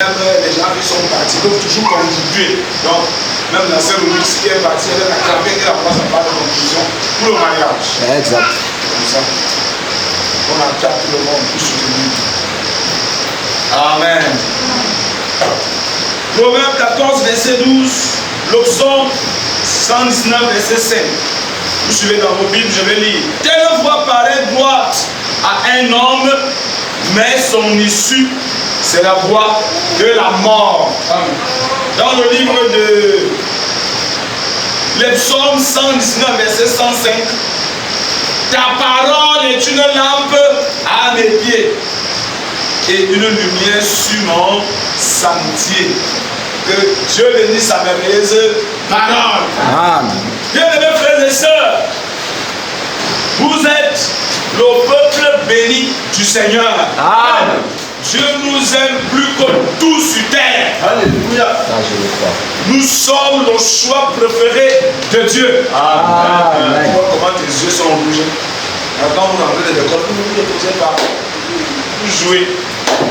Les gens qui sont partis peuvent toujours contribuer. Donc, même la sœur Louise qui est partie, elle a cramé, elle a pas sa part de conclusion pour le mariage. Exact. Comme ça, on attend tout le monde pour soutenir. Amen. Proverbe 14, verset 12. Le psaume 119, verset 5. Vous suivez dans vos Bibles, je vais lire. Telle voie paraît droite à un homme, mais son issue, c'est la voie de la mort. Dans le livre de les psaumes 119, verset 105, ta parole est une lampe à mes pieds et une lumière sur mon sentier. Que Dieu bénisse sa merveilleuse parole. Amen. Bien-aimés frères et sœurs, vous êtes le peuple béni du Seigneur. Amen. Dieu nous aime plus que tout sur terre. Alléluia. Ça, je le crois. Nous sommes le choix préféré de Dieu. Amen. Comment tes yeux sont rouges? Quand vous rentrez de l'école, vous ne vous reposez pas. Vous jouez.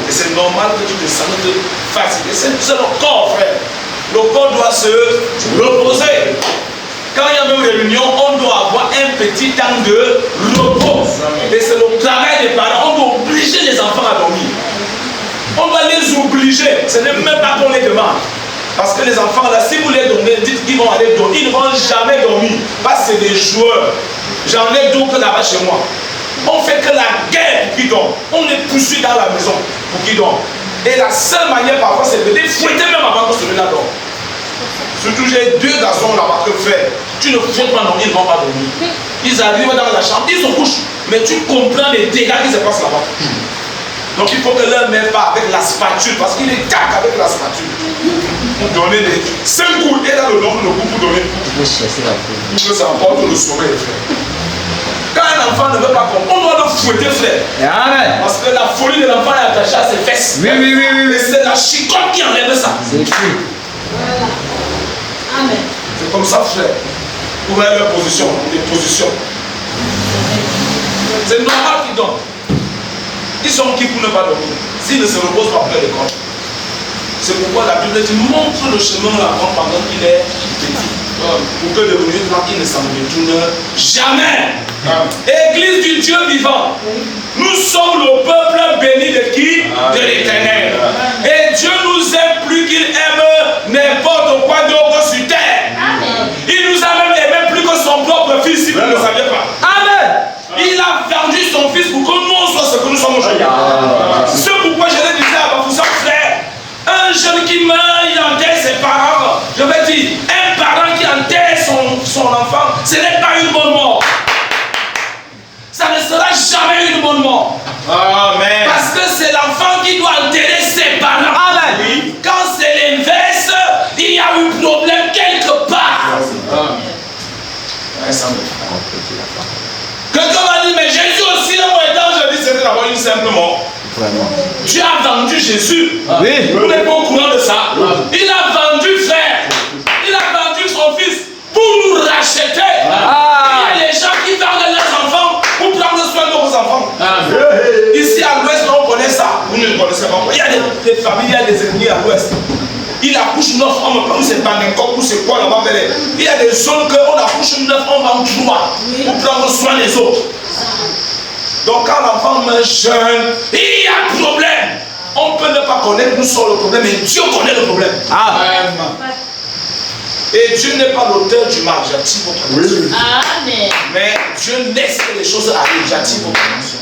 Et c'est normal que tu te sentes fatigué. C'est le corps, frère. Le corps doit se reposer. Quand il y a même réunion, on doit avoir un petit temps de repos. Et c'est le travail des parents. On doit obliger les enfants à dormir. On doit les obliger. Ce n'est même pas qu'on les demande. Parce que les enfants, là, si vous les donnez, dites qu'ils vont aller dormir. Ils ne vont jamais dormir. Parce que c'est des joueurs. J'en ai d'autres là-bas chez moi. On fait que la guerre pour qu'ils dorment. On les poursuit dans la maison pour qu'ils dorment. Et la seule manière parfois, c'est de les fouetter même avant que celui-là dorme. Surtout, j'ai deux garçons là-bas que frère. Tu ne fouettes pas, non, ils ne vont pas dormir. Ils arrivent dans la chambre, ils se couchent. Mais tu comprends les dégâts qui se passent là-bas. Donc il faut que leur mère part avec la spatule, parce qu'il est cac avec la spatule. Pour donner les 5 coups, et là le nombre de coups pour donner. Tu peux chercher la foule. Pour que ça emporte le sommeil, frère. Quand un enfant ne veut pas comprendre, on doit le fouetter, frère. Amen. Parce que la folie de l'enfant est attachée à ses fesses. Oui, oui, oui, oui. Et c'est la chicotte qui enlève ça. C'est écrit. Voilà. Amen. C'est comme ça, frère. Pour voir leur position, les positions. C'est normal qu'ils dorment. Ils sont qui pour ne pas dormir? S'ils ne se reposent pas après l'école. C'est pourquoi la Bible dit montre le chemin à l'enfant pendant qu'il est petit. Pour que devenu grand, il ne s'en détourne jamais. Église du Dieu vivant. Nous sommes le peuple béni de qui? De l'Éternel. Et Dieu nous aime plus qu'il aime n'importe quoi d'autre sur terre. Amen. Il nous a même aimé plus que son propre fils, si vous ne le saviez pas. Amen. Il a vendu son fils pour que nous on soit ce que nous sommes aujourd'hui. C'est pourquoi je le disais à Bafoussa, frère, un jeune qui meurt, il enterre ses parents. Je vais dire, un parent qui enterre son enfant, ce n'est pas une bonne mort. Ça ne sera jamais une bonne mort. Amen. Parce que c'est l'enfant qui doit enterrer ses parents. Amen. Oui. Quand c'est l'inverse, il y a eu problème quelque part. Quelqu'un va dire, mais Jésus aussi, dans mon état, je dis, c'était d'abord une simple mort. Vraiment. Tu as vendu Jésus. Oui. Vous n'êtes pas au courant de ça. Il a vendu, frère. Il a vendu son fils pour nous racheter. Il y a des gens qui vendent leurs enfants pour prendre soin de vos enfants. Ici à l'ouest, on connaît ça. Vous ne connaissez pas. Il y a des familles, il y a des ennemis à l'ouest. Il accouche 9 hommes, comme c'est Bangkok ou c'est quoi là-bas. Il y a des zones qu'on accouche 9 hommes en 3 pour prendre soin des autres. Donc quand l'enfant meurt jeune, il y a un problème. On peut ne pas connaître nous sommes le problème, mais Dieu connaît le problème. Amen. Et Dieu n'est pas l'auteur du mal, j'attire votre attention. Amen. Mais Dieu laisse que les choses arrivent, j'attire votre attention.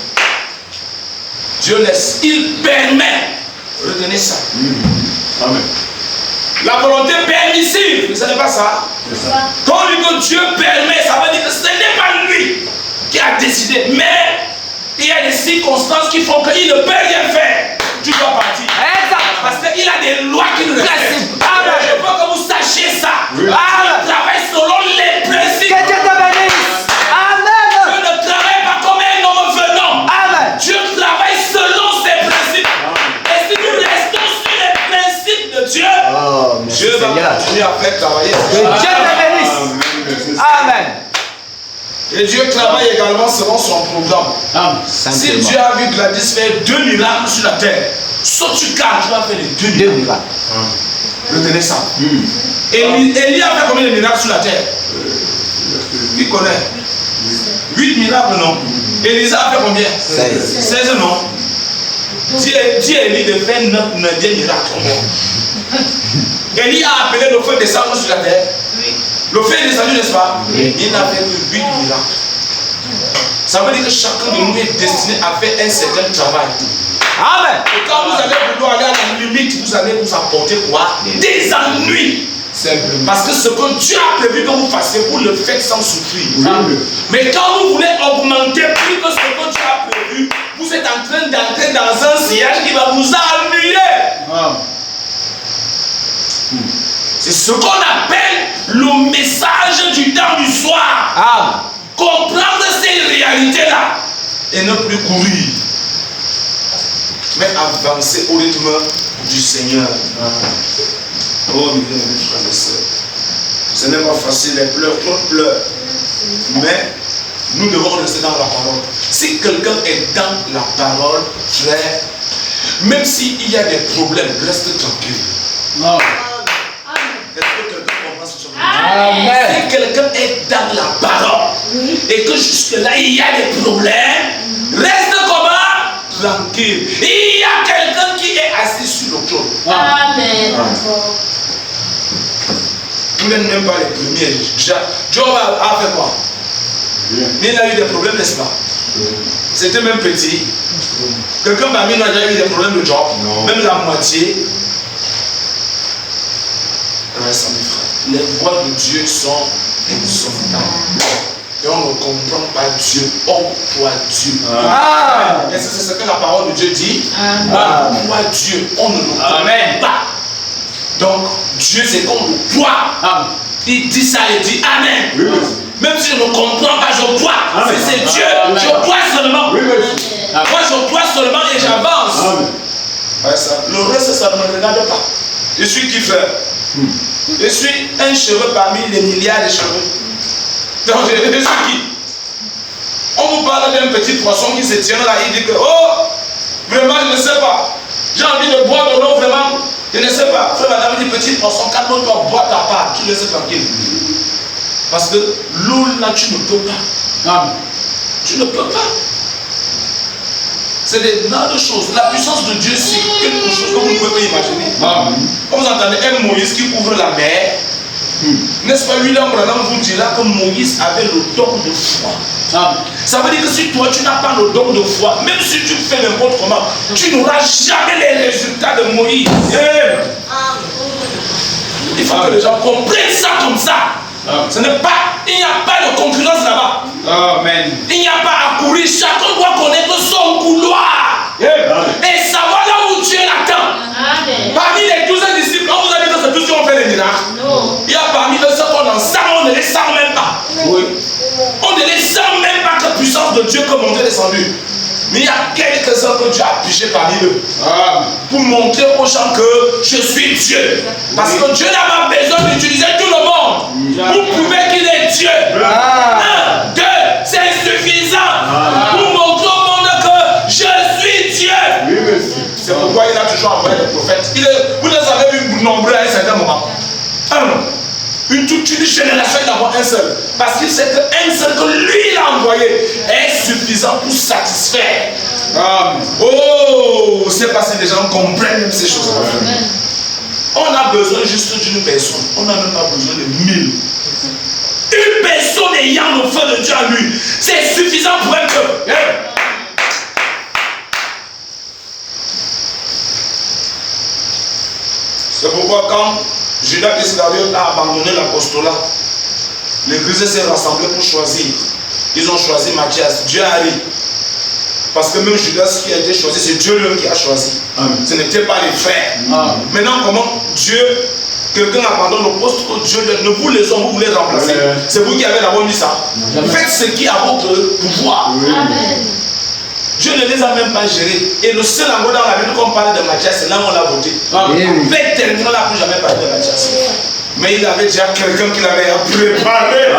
Dieu laisse, il permet. Retenez ça. Amen. La volonté permissive, vous ne savez pas ça? Quand on dit que Dieu permet, ça veut dire que ce n'est pas lui qui a décidé, mais il y a des circonstances qui font qu'il ne peut rien faire. Tu dois partir. Exact. Parce qu'il a des lois qui nous respectent. Je veux que vous sachiez ça. Oui. Dieu travaille selon les principes. Que Dieu te bénisse. Amen. Dieu ne travaille pas comme un homme venant. Amen. Dieu travaille selon ses principes. Et si nous restons sur les principes de Dieu, Dieu va continuer à faire travailler. Que Dieu te bénisse. Amen. Et Dieu travaille également selon son programme. Si Dieu a vu Gladys faire 2 miracles sur la terre, Sauf tu calmes, tu vas faire les deux Deux miracles. miracles. Retenez ça. Élie a fait combien de miracles sur la terre? Qui connaît? 8 miracles, non? Élisa a fait combien? 16 non? Dis à Élie de faire 9 miracles. Élie a appelé le feu descendre sur la terre. Le feu est descendu, n'est-ce pas? Il n'a fait que 8 miracles. Ça veut dire que chacun de nous est destiné à faire un certain travail. Amen. Et quand vous allez vouloir aller à la limite, vous allez vous apporter quoi? Des ennuis. Parce que ce que Dieu a prévu que vous fassiez, vous le faites sans souffrir. Mais quand vous voulez augmenter plus que ce que Dieu a prévu, vous êtes en train d'entrer dans un sillage qui va vous ennuyer. C'est ce qu'on appelle le message du temps du soir. Comprendre ces réalités-là et ne plus courir, mais avancer au rythme du Seigneur. Oh, mes frères et sœurs, ce n'est pas facile, les pleurs, trop de pleurs. Mais nous devons rester dans la parole. Si quelqu'un est dans la parole, frère, même s'il y a des problèmes, reste tranquille. Est-ce que quelqu'un comprend ce que je veux dire? Si quelqu'un est dans la parole et que jusque-là il y a des problèmes, reste comment? Tranquille. Il y a quelqu'un qui est assis sur le trône. Amen. Vous n'êtes même pas les premiers. Job a fait quoi? Il a eu des problèmes, n'est-ce pas? C'était même petit. Quelqu'un parmi nous a déjà eu des problèmes de job? Même la moitié. Les voies de Dieu sont insondables. Et on ne comprend pas Dieu. On croit Dieu. Et c'est ce que la parole de Dieu dit. On croit Dieu. On ne le comprend pas. Donc, Dieu, c'est qu'on le croit. Il dit ça et dit Amen. Même si je ne comprends pas, je crois. C'est Dieu. Je crois seulement. Moi, je crois seulement et j'avance. Le reste, ça ne me regarde pas. Je suis qui fait? Je suis un cheveu parmi les milliards de cheveux. Donc, je suis qui? On vous parle d'un petit poisson qui se tient là. Il dit que, oh, vraiment, je ne sais pas. J'ai envie de boire de l'eau, vraiment. Je ne sais pas. Frère, madame dit, petit poisson, calme-toi, bois ta part. Tu laisses tranquille. Parce que l'eau là, tu ne peux pas. Tu ne peux pas. C'est des grandes choses. La puissance de Dieu, c'est quelque chose que vous ne pouvez pas imaginer. Quand vous entendez un Moïse qui ouvre la mer, n'est-ce pas, William Branham vous dira que Moïse avait le don de foi. Ça veut dire que si toi tu n'as pas le don de foi, même si tu fais n'importe comment, tu n'auras jamais les résultats de Moïse. Il faut que les gens comprennent ça comme ça. Ce n'est pas, il n'y a pas de concurrence là-bas. Il n'y a pas à courir. Chacun doit connaître son couloir et savoir là où Dieu l'attend. Parmi les 12 disciples, on vous a dit que c'est tous qui ont fait les miracles. Il y a parmi eux ceux qu'on en sent, on ne les sent même pas. On ne les sent même pas que la puissance de Dieu comme on est descendu. Mais il y a quelques-uns que Dieu a pigé parmi eux pour montrer aux gens que je suis Dieu. Parce que Dieu n'a pas besoin d'utiliser tout le monde pour prouver qu'il est Dieu. 1, 2, c'est suffisant pour montrer au monde que je suis Dieu. C'est pourquoi il a toujours envoyé des prophètes. Vous les avez vu nombreux à un certain moment. Toute une génération, il envoie un seul. Parce qu'il sait qu'un seul que lui il a envoyé est suffisant pour satisfaire. Oh, c'est parce que les gens comprennent ces choses. On a besoin juste d'une personne. On n'a même pas besoin de 1000. Une personne ayant le feu de Dieu en lui, c'est suffisant pour un peuple. C'est pourquoi quand Judas Iscariote a abandonné l'apostolat, l'église s'est rassemblée pour choisir. Ils ont choisi Matthias. Dieu a ri. Parce que même Judas qui a été choisi, c'est Dieu lui qui a choisi. Ce n'était pas les frères. Maintenant, comment Dieu, quelqu'un abandonne le poste que Dieu donne, vous les hommes, vous voulez remplacer. C'est vous qui avez d'abord dit ça. Faites ce qui a votre pouvoir. Dieu ne les a même pas gérés. Et le seul endroit dans la Bible qu'on parle de Matthias, c'est là où on l'a voté. Fait terminer, on n'a plus jamais parlé de Matthias. Mais il avait déjà quelqu'un qui l'avait préparé.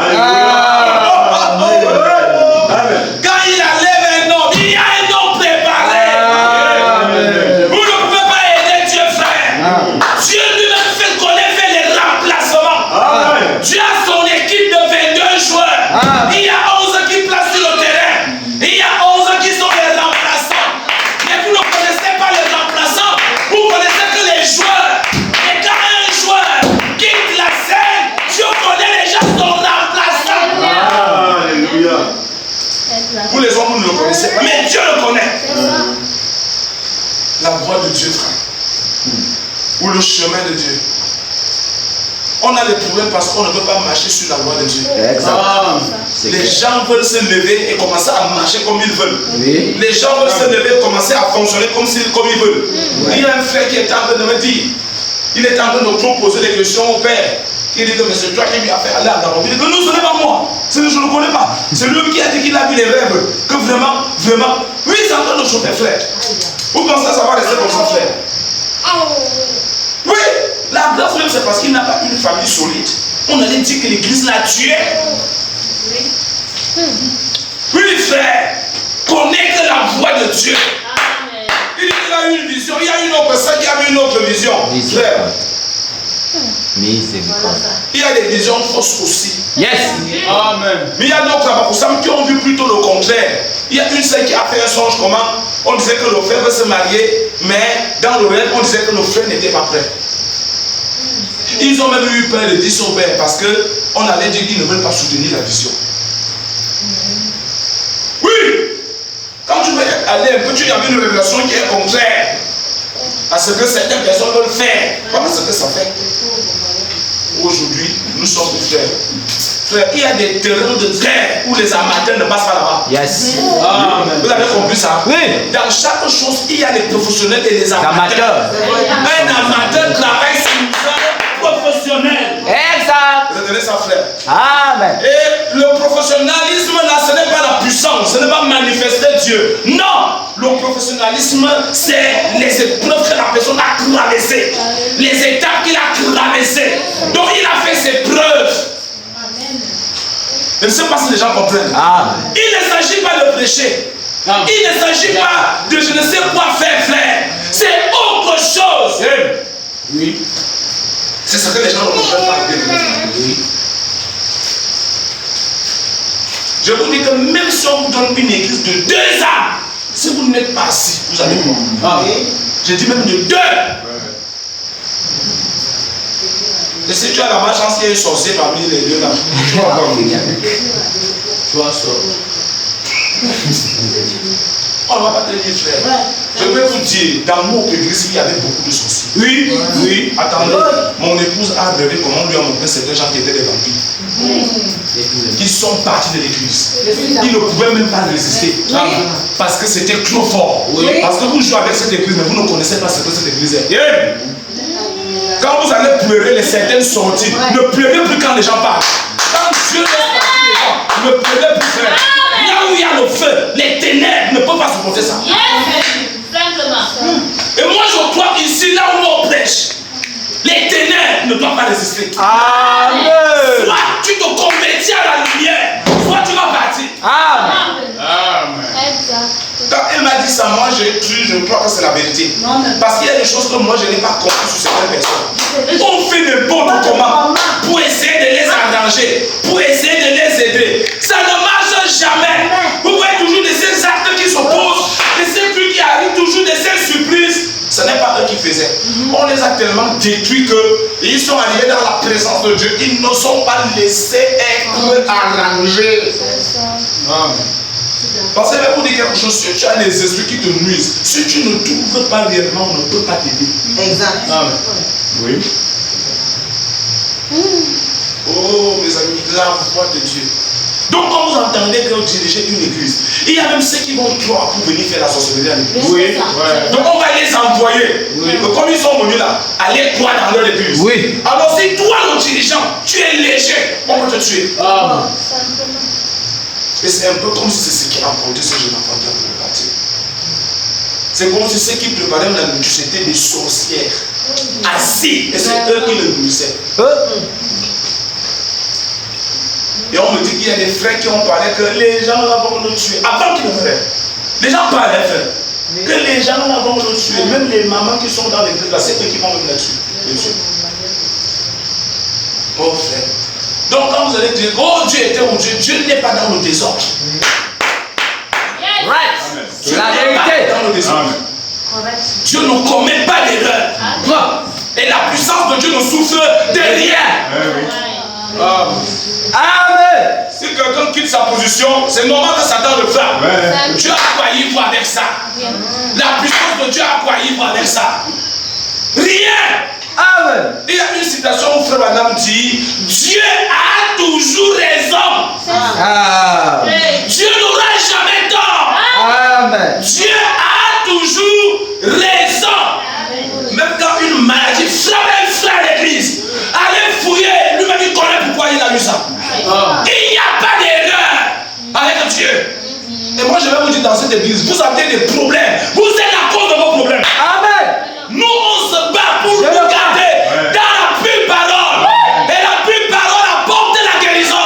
Quand il enlève un homme, il y a un homme préparé. Vous ne pouvez ou le chemin de Dieu. On a des problèmes parce qu'on ne peut pas marcher sur la voie de Dieu. Les gens veulent se lever et commencer à marcher comme ils veulent. Oui. Les gens veulent se lever et commencer à fonctionner comme ils veulent. Il y a un frère qui est en train de me dire, il est en train de trop poser des questions au Père. Il dit que mais c'est toi qui lui as fait aller à Gabon. Il dit que non, ce n'est pas moi. Je ne le connais pas. C'est lui qui a dit qu'il a vu les rêves. Que vraiment, oui, c'est en train de chauffer, frère. Vous pensez que ça va rester comme ça, frère? Oui, la grâce même c'est parce qu'il n'a pas une famille solide. On allait dire que l'église l'a tué. Oui, frère, connaît que la voix de Dieu. Il dit qu'il a eu une vision. Il y a une autre personne qui a eu une autre vision. Frère. Il y a des visions fausses aussi. Yes. Amen. Mais il y a d'autres là-bas qui ont vu plutôt le contraire. Il y a une seule qui a fait un songe comment on disait que le frère veut se marier, mais dans le rêve, on disait que le frère n'était pas prêt. Ils ont même eu peur de dire son père parce qu'on allait dire qu'ils ne veulent pas soutenir la vision. Oui! Quand tu veux aller un peu, tu as une révélation qui est contraire à ce que certaines personnes veulent faire. Voilà ce que ça fait. Aujourd'hui, nous sommes frères. Frère, il y a des terrains de terre où les amateurs ne passent pas là-bas. Yes. Vous avez compris ça? Oui. Dans chaque chose, il y a les professionnels et les amateurs. Un amateur travaille sur un professionnel. Exact. Vous entendez ça, frère? Amen. Et le professionnalisme, là, ce n'est pas la puissance, ce n'est pas manifester Dieu. Non! Le professionnalisme, c'est les épreuves que la personne a traversées, les étapes qu'il a traversées. Donc, il a fait ses preuves. Je ne sais pas si les gens comprennent. Il ne s'agit pas de prêcher. Il ne s'agit pas de je ne sais quoi faire, frère. C'est autre chose. Oui. C'est ce que les gens ne comprennent pas. Oui. Je vous dis que même si on vous donne une église de 2 âmes, si vous n'êtes pas assis, vous allez voir. Je dis même de 2. Et si tu as la malchance qu'il y ait un sorcier parmi les 2 là, tu vas voir. Tu vas sortir. On ne va pas te dire, frère. Je vais vous dire, dans notre église, il y avait beaucoup de sorciers. Oui, oui. Attendez, mon épouse a rêvé comment on lui a montré certains gens qui étaient des vampires. Qui sont partis de l'église. Ils ne pouvaient même pas résister. Parce que c'était trop fort. Parce que vous jouez avec cette église, mais vous ne connaissez pas ce que cette église est. Quand vous allez pleurer les certaines sorties, ne pleurez plus quand les gens parlent. Quand Dieu laisse partir les gens, ne pleurez plus, frère. Là où il y a le feu, les ténèbres ne peuvent pas supporter ça. Et moi je crois qu'ici, là où on prêche, les ténèbres ne doivent pas résister. Amen. Soit tu te convertis à la lumière, soit tu vas partir. Amen. Quand elle m'a dit ça, moi je crois que c'est la vérité. Parce qu'il y a des choses que moi je n'ai pas compris sur certaines personnes. On fait n'importe comment pour essayer de les arranger, pour essayer de les aider. Ça ne marche jamais. Vous voyez toujours de ces actes qui s'opposent, de ces trucs qui arrivent, toujours de ces surprises. Ce n'est pas eux qui faisaient. On les a tellement détruits qu'ils sont arrivés dans la présence de Dieu. Ils ne sont pas laissés être arrangés. Amen. Parce que pour dire quelque chose, tu as des esprits qui te nuisent. Si tu ne trouves pas réellement, on ne peut pas t'aider. Exact. Amen. Oui. Oh, mes amis, la voix de Dieu. Donc, quand vous entendez que vous dirigez une église, il y a même ceux qui vont croire pour venir faire la sorcellerie à l'église. Oui. Ouais. Donc, on va les envoyer. Oui. Comme ils sont venus là, allez croire dans leur église. Oui. Alors, si toi, le dirigeant, tu es léger, on va te tuer. Ah. Et c'est un peu comme si c'est ce qui a emporté ce jeune enfant qui a voulu partir. C'est comme si ceux qui préparaient la nourriture, c'était des sorcières. Assis. Et c'est eux qui le nourrissaient. Et on me dit qu'il y a des frères qui ont parlé que les gens là vont le tuer. Avant qu'ils le fassent. Les gens parlent, frère. Que les gens là vont le tuer. Même les mamans qui sont dans l'église là, c'est eux qui vont me le tuer. Oh frère. Donc quand vous allez dire, oh Dieu était où Dieu, Dieu n'est pas dans le désordre. Right. Dieu La n'est pas vérité. dans le désordre. Dieu ne commet pas d'erreur. Et la puissance de Dieu ne souffre de rien. Amen. Si quelqu'un quitte sa position, c'est normal que Satan le fasse. Dieu a quoi y voir avec ça. La puissance de Dieu a quoi y voir avec ça. Rien. Amen. Il y a une citation où Frère Branham dit Dieu a toujours raison. Dieu n'aura jamais tort. Amen. Dieu a toujours raison. Même quand une maladie frappe un frère à l'église, allez fouiller, lui-même il connaît pourquoi il a eu ça. Il n'y a pas d'erreur avec Dieu. Et moi je vais vous dire dans cette église, vous avez des problèmes. Vous êtes la cause de vos problèmes. Amen. Nous on se bat pour vous garder dans la pure parole. Et la pure parole apporte la guérison.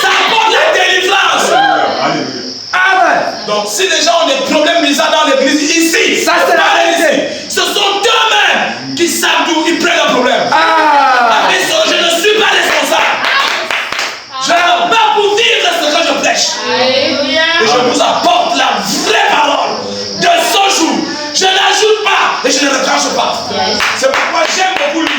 Ça apporte la délivrance. Amen. Donc si les gens ont des problèmes bizarres dans l'église ici, Ça, c'est la vérité. ce sont eux-mêmes qui savent d'où ils prennent le problème. Ah. Et je ne suis pas responsable. Je ne pas pour vivre ce que je prêche. Et je vous apporte la vraie parole de ce jour. Je n'ajoute pas et je ne retranche pas. C'est pourquoi j'aime beaucoup lui.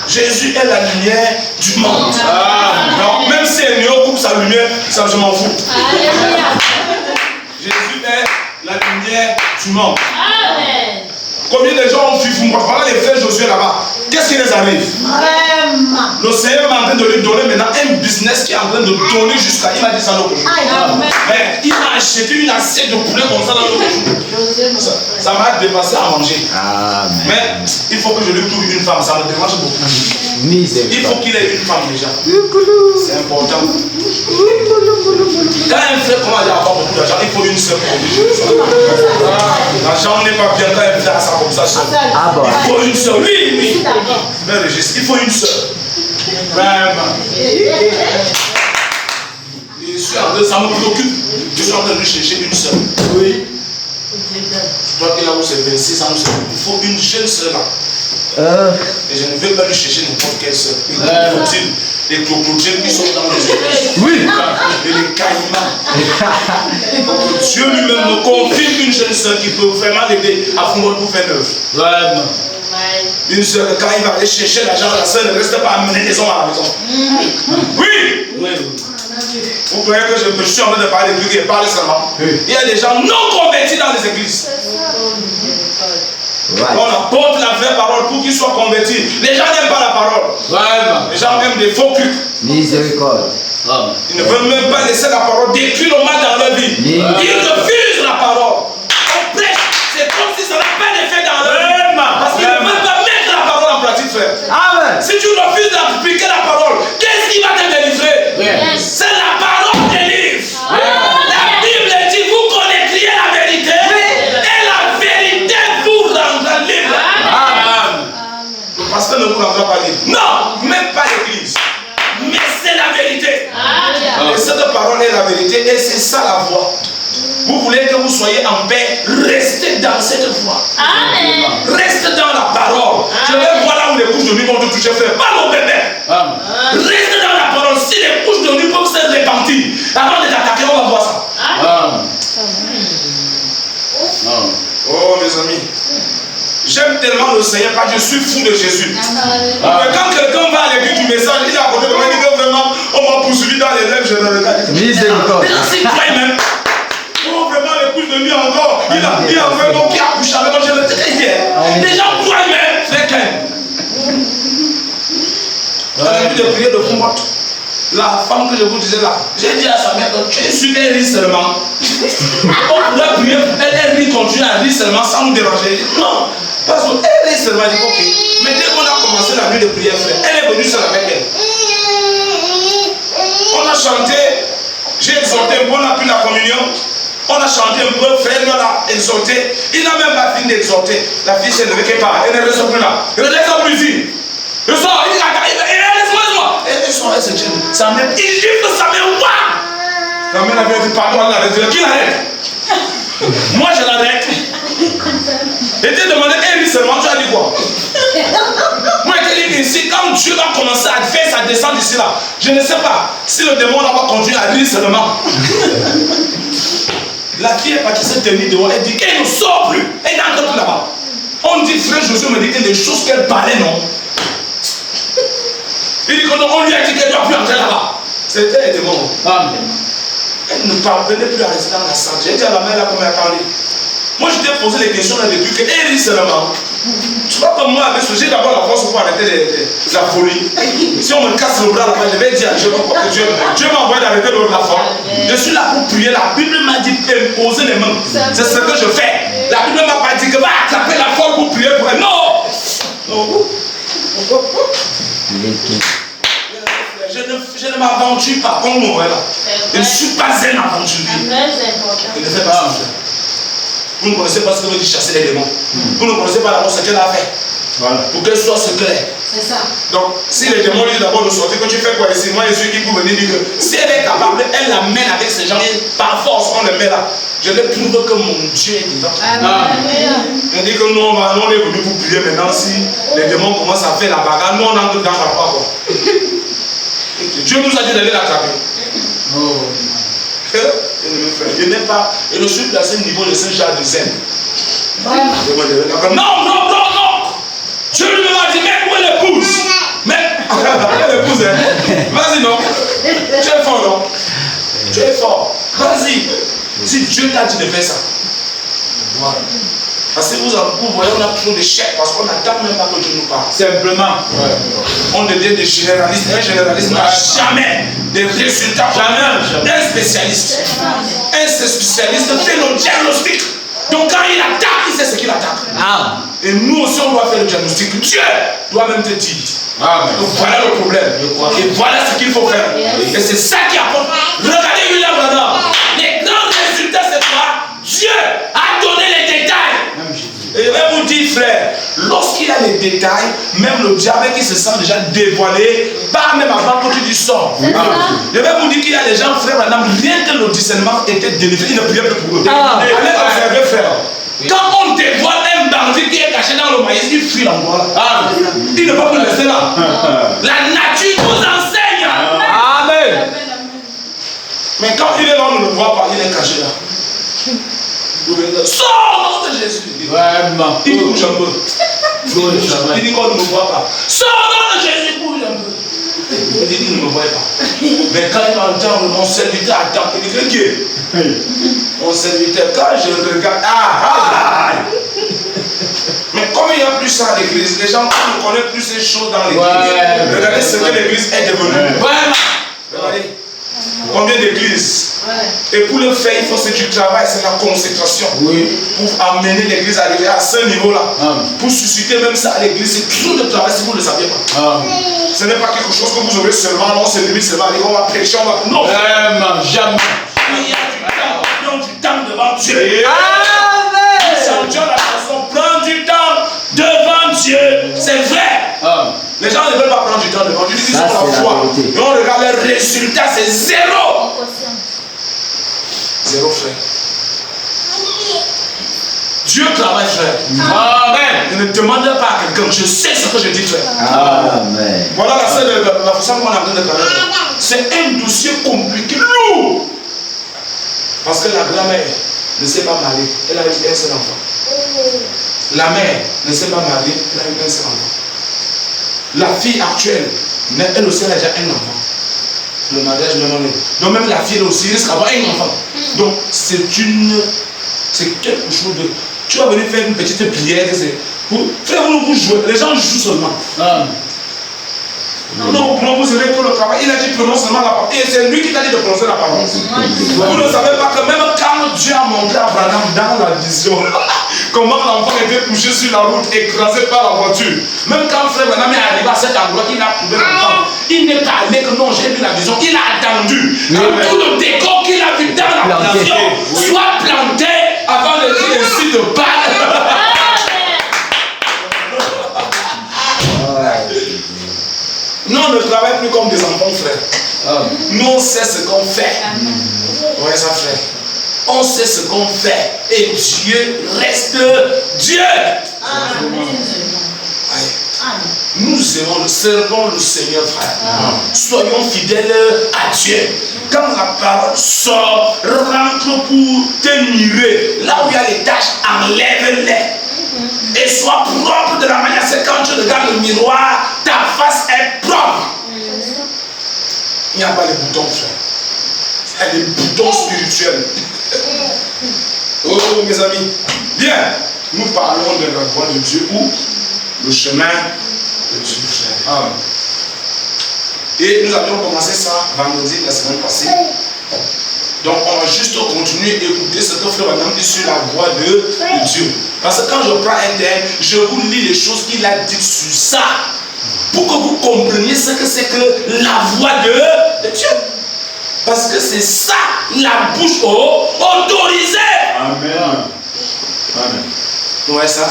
Jésus est la lumière du monde. Donc même si un néo coupe sa lumière, ça je m'en fous. Jésus est la lumière du monde. Amen. Combien de gens ont fui fou? Voilà les frères Josué là-bas. Qu'est-ce qui les arrive? Le Seigneur est en train de lui donner maintenant un business qui est en train de donner jusqu'à. Il m'a dit ça l'autre jour. Mais il m'a acheté une assiette de poulet comme ça l'autre jour. Ça m'a dépassé à manger. Amen. Mais il faut que je lui trouve une femme. Ça me dérange beaucoup. Il faut qu'il ait une femme déjà. C'est important. Quand un frère commence à avoir beaucoup d'argent, il faut une seule pour lui. L'argent n'est pas bien quand un frère a ça comme ça seul. Il faut une seule. Oui. Mais il faut une seule. Vraiment. Ça me préoccupe. Je suis en train de lui chercher une seule. Oui. Je crois que là où c'est 26 ans, il faut une jeune seule là. Et je ne vais pas lui chercher n'importe quelle seule. Il faut-il les crocodiles qui sont dans les églises. Oui. Et les caïmans. Dieu lui-même me confirme une jeune seule qui peut vraiment l'aider à fondre pour faire l'œuvre. Vraiment. Une seule, quand il va aller chercher l'argent, la seule ne reste pas à amener les hommes à la maison. Oui. Vous croyez que je suis en train de parler de Dieu et parler seulement? Il y a des gens non convertis dans les églises. On apporte la vraie parole pour qu'ils soient convertis. Les gens n'aiment pas la parole. Les gens aiment des faux culs. Miséricorde. Ils ne veulent même pas laisser la parole détruire le mal dans leur vie. Ils refusent la parole. On prêche, c'est comme si ça n'a pas d'effet dans leur vie. Parce qu'ils ne veulent pas mettre la parole en pratique, frère. Amen. Si tu refuses d'appliquer la parole, qu'est-ce qui va te délivrer? C'est la parole qui délivre. La Bible dit, vous connaîtriez la vérité. Et la vérité vous rendra libre. Le pasteur ne vous rendra pas libre. Non, même pas l'église. Mais c'est la vérité. Et cette parole est la vérité. Et c'est ça la voie. Vous voulez que vous soyez en paix, restez dans cette voie. Restez dans la parole. Je vais voir là où les couches de nuit vont te toucher, frère. Pas mon bébé. Restez dans la parole. Si les couches de nuit peuvent se repentir avant de t'attaquer, on va voir ça. Oh mes amis, j'aime tellement le Seigneur parce que je suis fou de Jésus. Mais quand quelqu'un va à l'église du message, il est à côté de moi, il dit que vraiment, on m'a poursuivi dans les rêves, je ne regarde pas. Miséricorde. Les gens s'y croient même. Oh vraiment, les couches de nuit encore, il a vraiment qui a couché avec moi, je le dis. Les gens croient même, c'est qu'un. J'ai envie de prier de fond. La femme que je vous disais là, j'ai dit à sa mère que tu es sûr qu'elle rit seulement. On pourrait prier, elle rit, continue à rire seulement sans nous déranger. Non, parce qu'elle rit seulement, je dis ok. Mais dès qu'on a commencé la nuit de prière, frère, elle est venue seule avec elle. On a chanté, j'ai exhorté un peu, on a pris la communion. On a chanté un peu, frère, on a exhorté. Il n'a même pas fini d'exhorter. La fille s'est levée quelque part, elle ne reste plus là. Elle ne reste plus ici. Le soir, il dit, laisse-moi. Elle se tient. Sa mère, il gifle sa mère. Waouh! La mère avait dit, pardon, elle l'arrête. Qui l'arrête? Moi, je l'arrête. Et t'ai demandé, elle dit seulement, tu as dit quoi? Moi, je t'ai dit ici, quand Dieu va commencer à faire sa descente ici là, je ne sais pas si le démon là va continuer à rire seulement. La fille est partie se tenir devant, elle dit qu'elle ne sort plus. Elle n'entre plus là-bas. On dit, frère Josué me dit que les choses qu'elle parlait, non? Il dit qu'on lui a dit qu'elle ne doit plus entrer là-bas. C'était un démon. Elle ne parvenait plus à rester dans la salle. J'ai dit à la mère là comme elle a parlé. Moi, je t'ai posé les questions là depuis que Élie seulement. Tu vois comme moi, avec ce j'ai d'abord la force pour arrêter la folie. Si on me casse le bras là-bas, je vais dire à Dieu que Dieu m'a envoyé d'arrêter la folie. Je suis là pour prier. La Bible m'a dit imposer les mains. C'est ce que je fais. La Bible m'a pas dit que va attraper la folle pour prier pour elle. Non! Non. Je ne m'aventure pas comme moi là. Je ne suis pas un aventurier. Je ne fais pas ça. Vous ne connaissez pas ce que veut dire chasser les démons. Vous ne connaissez pas d'abord ce qu'elle a fait. Voilà. Pour qu'elle soit secret. C'est ça. Donc, si les démons disent d'abord de sortir, que tu fais quoi ici? Moi, je suis qui pour venir dire que si elle est capable, elle l'amène avec ces gens. Par force, on le met là. Je lui prouve que mon Dieu est dedans. On dit que nous, on est venu pour prier maintenant. Si les démons commencent à faire la bagarre, nous, on entre dans la foi. Dieu nous a dit d'aller l'attraper. Je ne suis placé au niveau de ce genre de scène. Non. Dieu lui m'a dit, mais où est l'épouse? Mais, l'épouse, vas-y, non. Tu es fort, non? Tu es fort. Vas-y. Si Dieu t'a dit de faire ça. Voilà. Parce que vous voyez, on a trop d'échecs parce qu'on n'attend même pas que Dieu nous parle. Simplement. Ouais. On devient des généralistes. Un généraliste n'a jamais des résultats. Jamais. Un spécialiste. Un spécialiste fait le diagnostic. Donc quand il attaque, il sait ce qu'il attaque. Ah. Et nous aussi, on doit faire le diagnostic. Dieu doit même te dire. Ah, donc voilà le problème. Et voilà ce qu'il faut faire. Et c'est ça qui apporte. Regardez William Branham. Les grands résultats, c'est quoi? Dieu a donné les détails. Et je vais vous dire, frère, lorsqu'il a les détails, même le diable qui se sent déjà dévoilé, pas même avant que tu dis sors. Je vais vous dire qu'il y a des gens, frère, madame, rien que le discernement était délivré, il ne priait plus pour eux. Allez observer, frère. Quand on dévoile un bandit qui est caché dans le maïs, il fuit l'endroit là. Il ne va plus rester là. La nature nous enseigne. Amen. Mais quand il est là, on ne le voit pas, il est caché là. Sors au nom de Jésus. Vraiment. Il bouge un peu. Il dit qu'on ne me voit pas. Sors au nom de Jésus, bouge un peu. Il dit qu'il ne me voit pas. Mais quand il entend mon serviteur attend, il dit que Dieu. Mon serviteur, quand je regarde, mais comme il n'y a plus ça à l'église, les gens ne connaissent plus ces choses dans l'église. Regardez ce que l'église est devenue. Regardez. Combien d'églises? Et pour le faire, il faut que tu travailles, c'est la consécration. Pour amener l'église à arriver à ce niveau-là. Pour susciter même ça à l'église, c'est trop de travail si vous ne le saviez pas. Ce n'est pas quelque chose que vous aurez seulement, on se limite seulement, on va prêcher, on va. Non! Vraiment, jamais. Il y a du temps devant Dieu. Amen! Nous chantions la chanson, prends du temps devant Dieu. C'est vrai. Les gens ne veulent pas prendre du temps devant Dieu, ils sont la foi. Et on regarde les résultats, c'est zéro. Zéro, frère. Dieu travaille, frère. Amen. Ne demande pas à quelqu'un, je sais ce que je dis, frère. Amen. Voilà la scène de la façon qu'on a besoin de travailler. C'est un dossier compliqué, lourd. Parce que la grand-mère ne s'est pas mariée, elle a eu un seul enfant. La mère ne s'est pas mariée, elle a eu un seul enfant. La fille actuelle, elle aussi elle a déjà un enfant. Le mariage même on est. Donc même la fille elle aussi risque d'avoir un enfant. Donc c'est quelque chose de. Tu vas venir faire une petite prière. Frère, vous jouez. Les gens jouent seulement. Non, vous savez que le travail, il a dit prononce seulement la parole. Et c'est lui qui t'a dit de prononcer la parole. Vous ne savez pas que même quand Dieu a montré à Abraham dans la vision, comment l'enfant était couché sur la route, écrasé par la voiture. Même quand frère Abraham est arrivé à cet endroit, il a trouvé l'enfant. Il n'est pas allé que non, j'ai vu la vision. Il a attendu que tout le décor qu'il a vu dans la vision soit planté avant de dire ainsi de Pâques. Nous, on ne travaille plus comme des enfants, frère. Nous, on sait ce qu'on fait. Oui, ça, frère. On sait ce qu'on fait. Et Dieu reste Dieu. Amen. Nous servons le Seigneur, frère. Soyons fidèles à Dieu. Quand la parole sort, rentre pour te mirer. Là où il y a les taches, enlève-les. Et sois propre de la manière, c'est quand tu regardes le miroir, ta face est propre. Il n'y a pas les boutons, frère. Il y a des boutons spirituels. Oh, mes amis. Bien, nous parlons de la voie de Dieu ou le chemin de Dieu, frère. Amen. Et nous avions commencé ça vendredi la semaine passée. Donc on va juste continuer à écouter ce que Frère Branham dit sur la voie de Dieu. Parce que quand je prends un thème, je vous lis les choses qu'il a dites sur ça. Pour que vous compreniez ce que c'est que la voie de Dieu. Parce que c'est ça, la bouche autorisée. Amen. Amen. Vous voyez ça?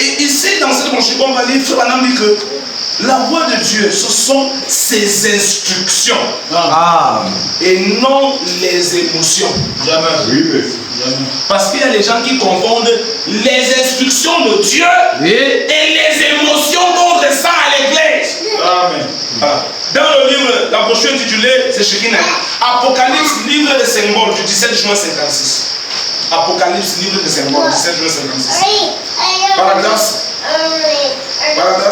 Et ici, dans cette branche, on va lire, Frère Branham dit que la voie de Dieu, ce sont ses instructions. Amen. Et non les émotions. Jamais. Oui, merci. Jamais. Parce qu'il y a des gens qui confondent les instructions de Dieu Oui. et les émotions qu'on ressent à l'église. Amen. Voilà. Dans le livre, la brochure intitulée, c'est Shekinah. Apocalypse, livre de symboles du 17 juin 56. Apocalypse, livre de symboles du 17 juin 56. Paragraphe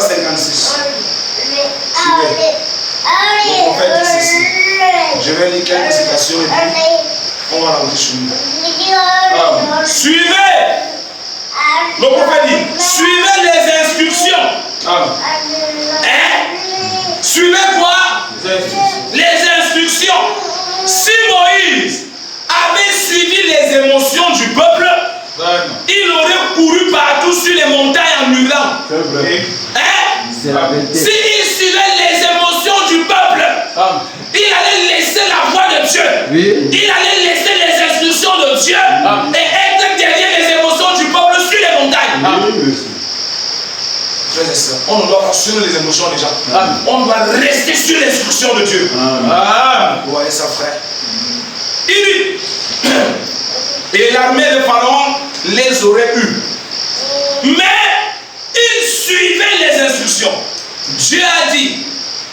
56. Le prophète dit ceci. Je vais lire quelques citations et puis on va rentrer chez nous. Suivez. Le prophète dit, suivez les instructions. Hein? Suivez quoi? Les instructions. Si Moïse avait suivi les émotions du peuple, il aurait couru partout sur les montagnes en hurlant. Hein? C'est la vérité. S'il suivait les émotions du peuple, il allait laisser la voix de Dieu. Oui. Il allait laisser les instructions de Dieu et être derrière les émotions du peuple sur les montagnes. Oui, merci. Frères et sœurs, on ne doit pas suivre les émotions des gens. On doit rester sur l'instruction de Dieu. Amen. Vous voyez ça, frère? Il dit, et l'armée de Pharaon les aurait eus. Mais ils suivaient les instructions. Dieu a dit,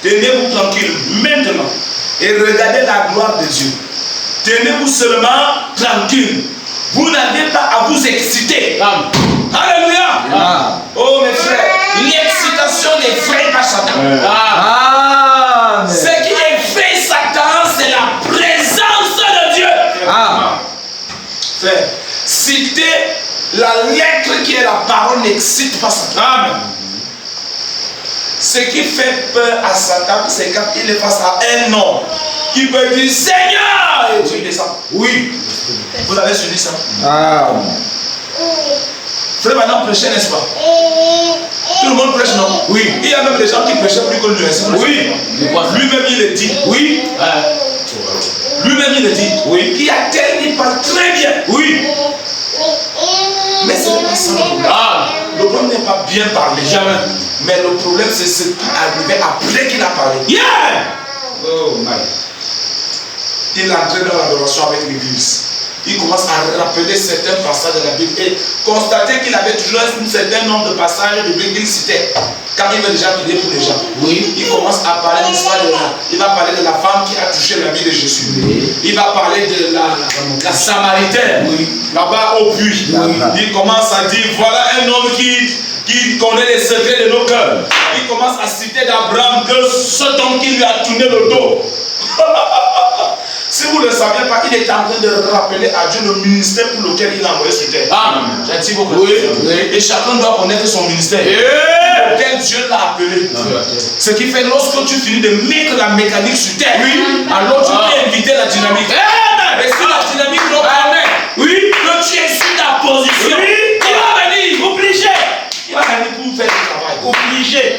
tenez-vous tranquille maintenant et regardez la gloire de Dieu. Tenez-vous seulement tranquille. Vous n'avez pas à vous exciter. Alléluia. Amen. Oh mes frères, l'excitation n'effraie pas Satan. Amen. Ce qui effraie Satan, c'est la présence de Dieu. Amen. Frère, citer la lettre qui est la parole n'excite pas Satan. Amen. Ce qui fait peur à Satan, c'est quand il est face à un homme qui peut dire Seigneur et Dieu descend. Oui. Vous avez suivi ça? Amen. Frère, maintenant prêcher, n'est-ce pas? Tout le monde prêche, non? Oui. Il y a même des gens qui prêchaient plus que lui. Oui. Lui-même, il le dit. Oui. Lui-même, il le dit. Oui. Qui a tel, il parle très bien. Oui. Mais ce n'est pas ça le problème. Le problème n'est pas bien parler. Jamais. Mais le problème, c'est ce qui est arrivé après qu'il a parlé. Yeah! Oh my. Il entrait dans l'adoration avec l'église. Il commence à rappeler certains passages de la Bible et constater qu'il avait toujours un certain nombre de passages de Bible qu'il citait. Quand il veut déjà prier pour les gens. Oui. Il commence à parler, n'est-ce pas, il va parler de la femme qui a touché la vie de Jésus. Oui. Il va parler de la Samaritaine. Oui. Là-bas au puits. Oui. Il commence à dire, voilà un homme qui connaît les secrets de nos cœurs. Il commence à citer d'Abraham que cet homme qui lui a tourné le dos. Si vous ne le saviez pas, il était en train de rappeler à Dieu le ministère pour lequel il a envoyé sur terre. Amen. J'ai dit beaucoup. Oui. Et chacun doit connaître son ministère. Auquel Dieu l'a appelé. Ce qui fait lorsque tu finis de mettre la mécanique sur terre, alors tu peux éviter la dynamique. Et si la dynamique non oui, que tu es sur ta position, il va venir, obligé. Il va venir pour faire le travail. Obligé.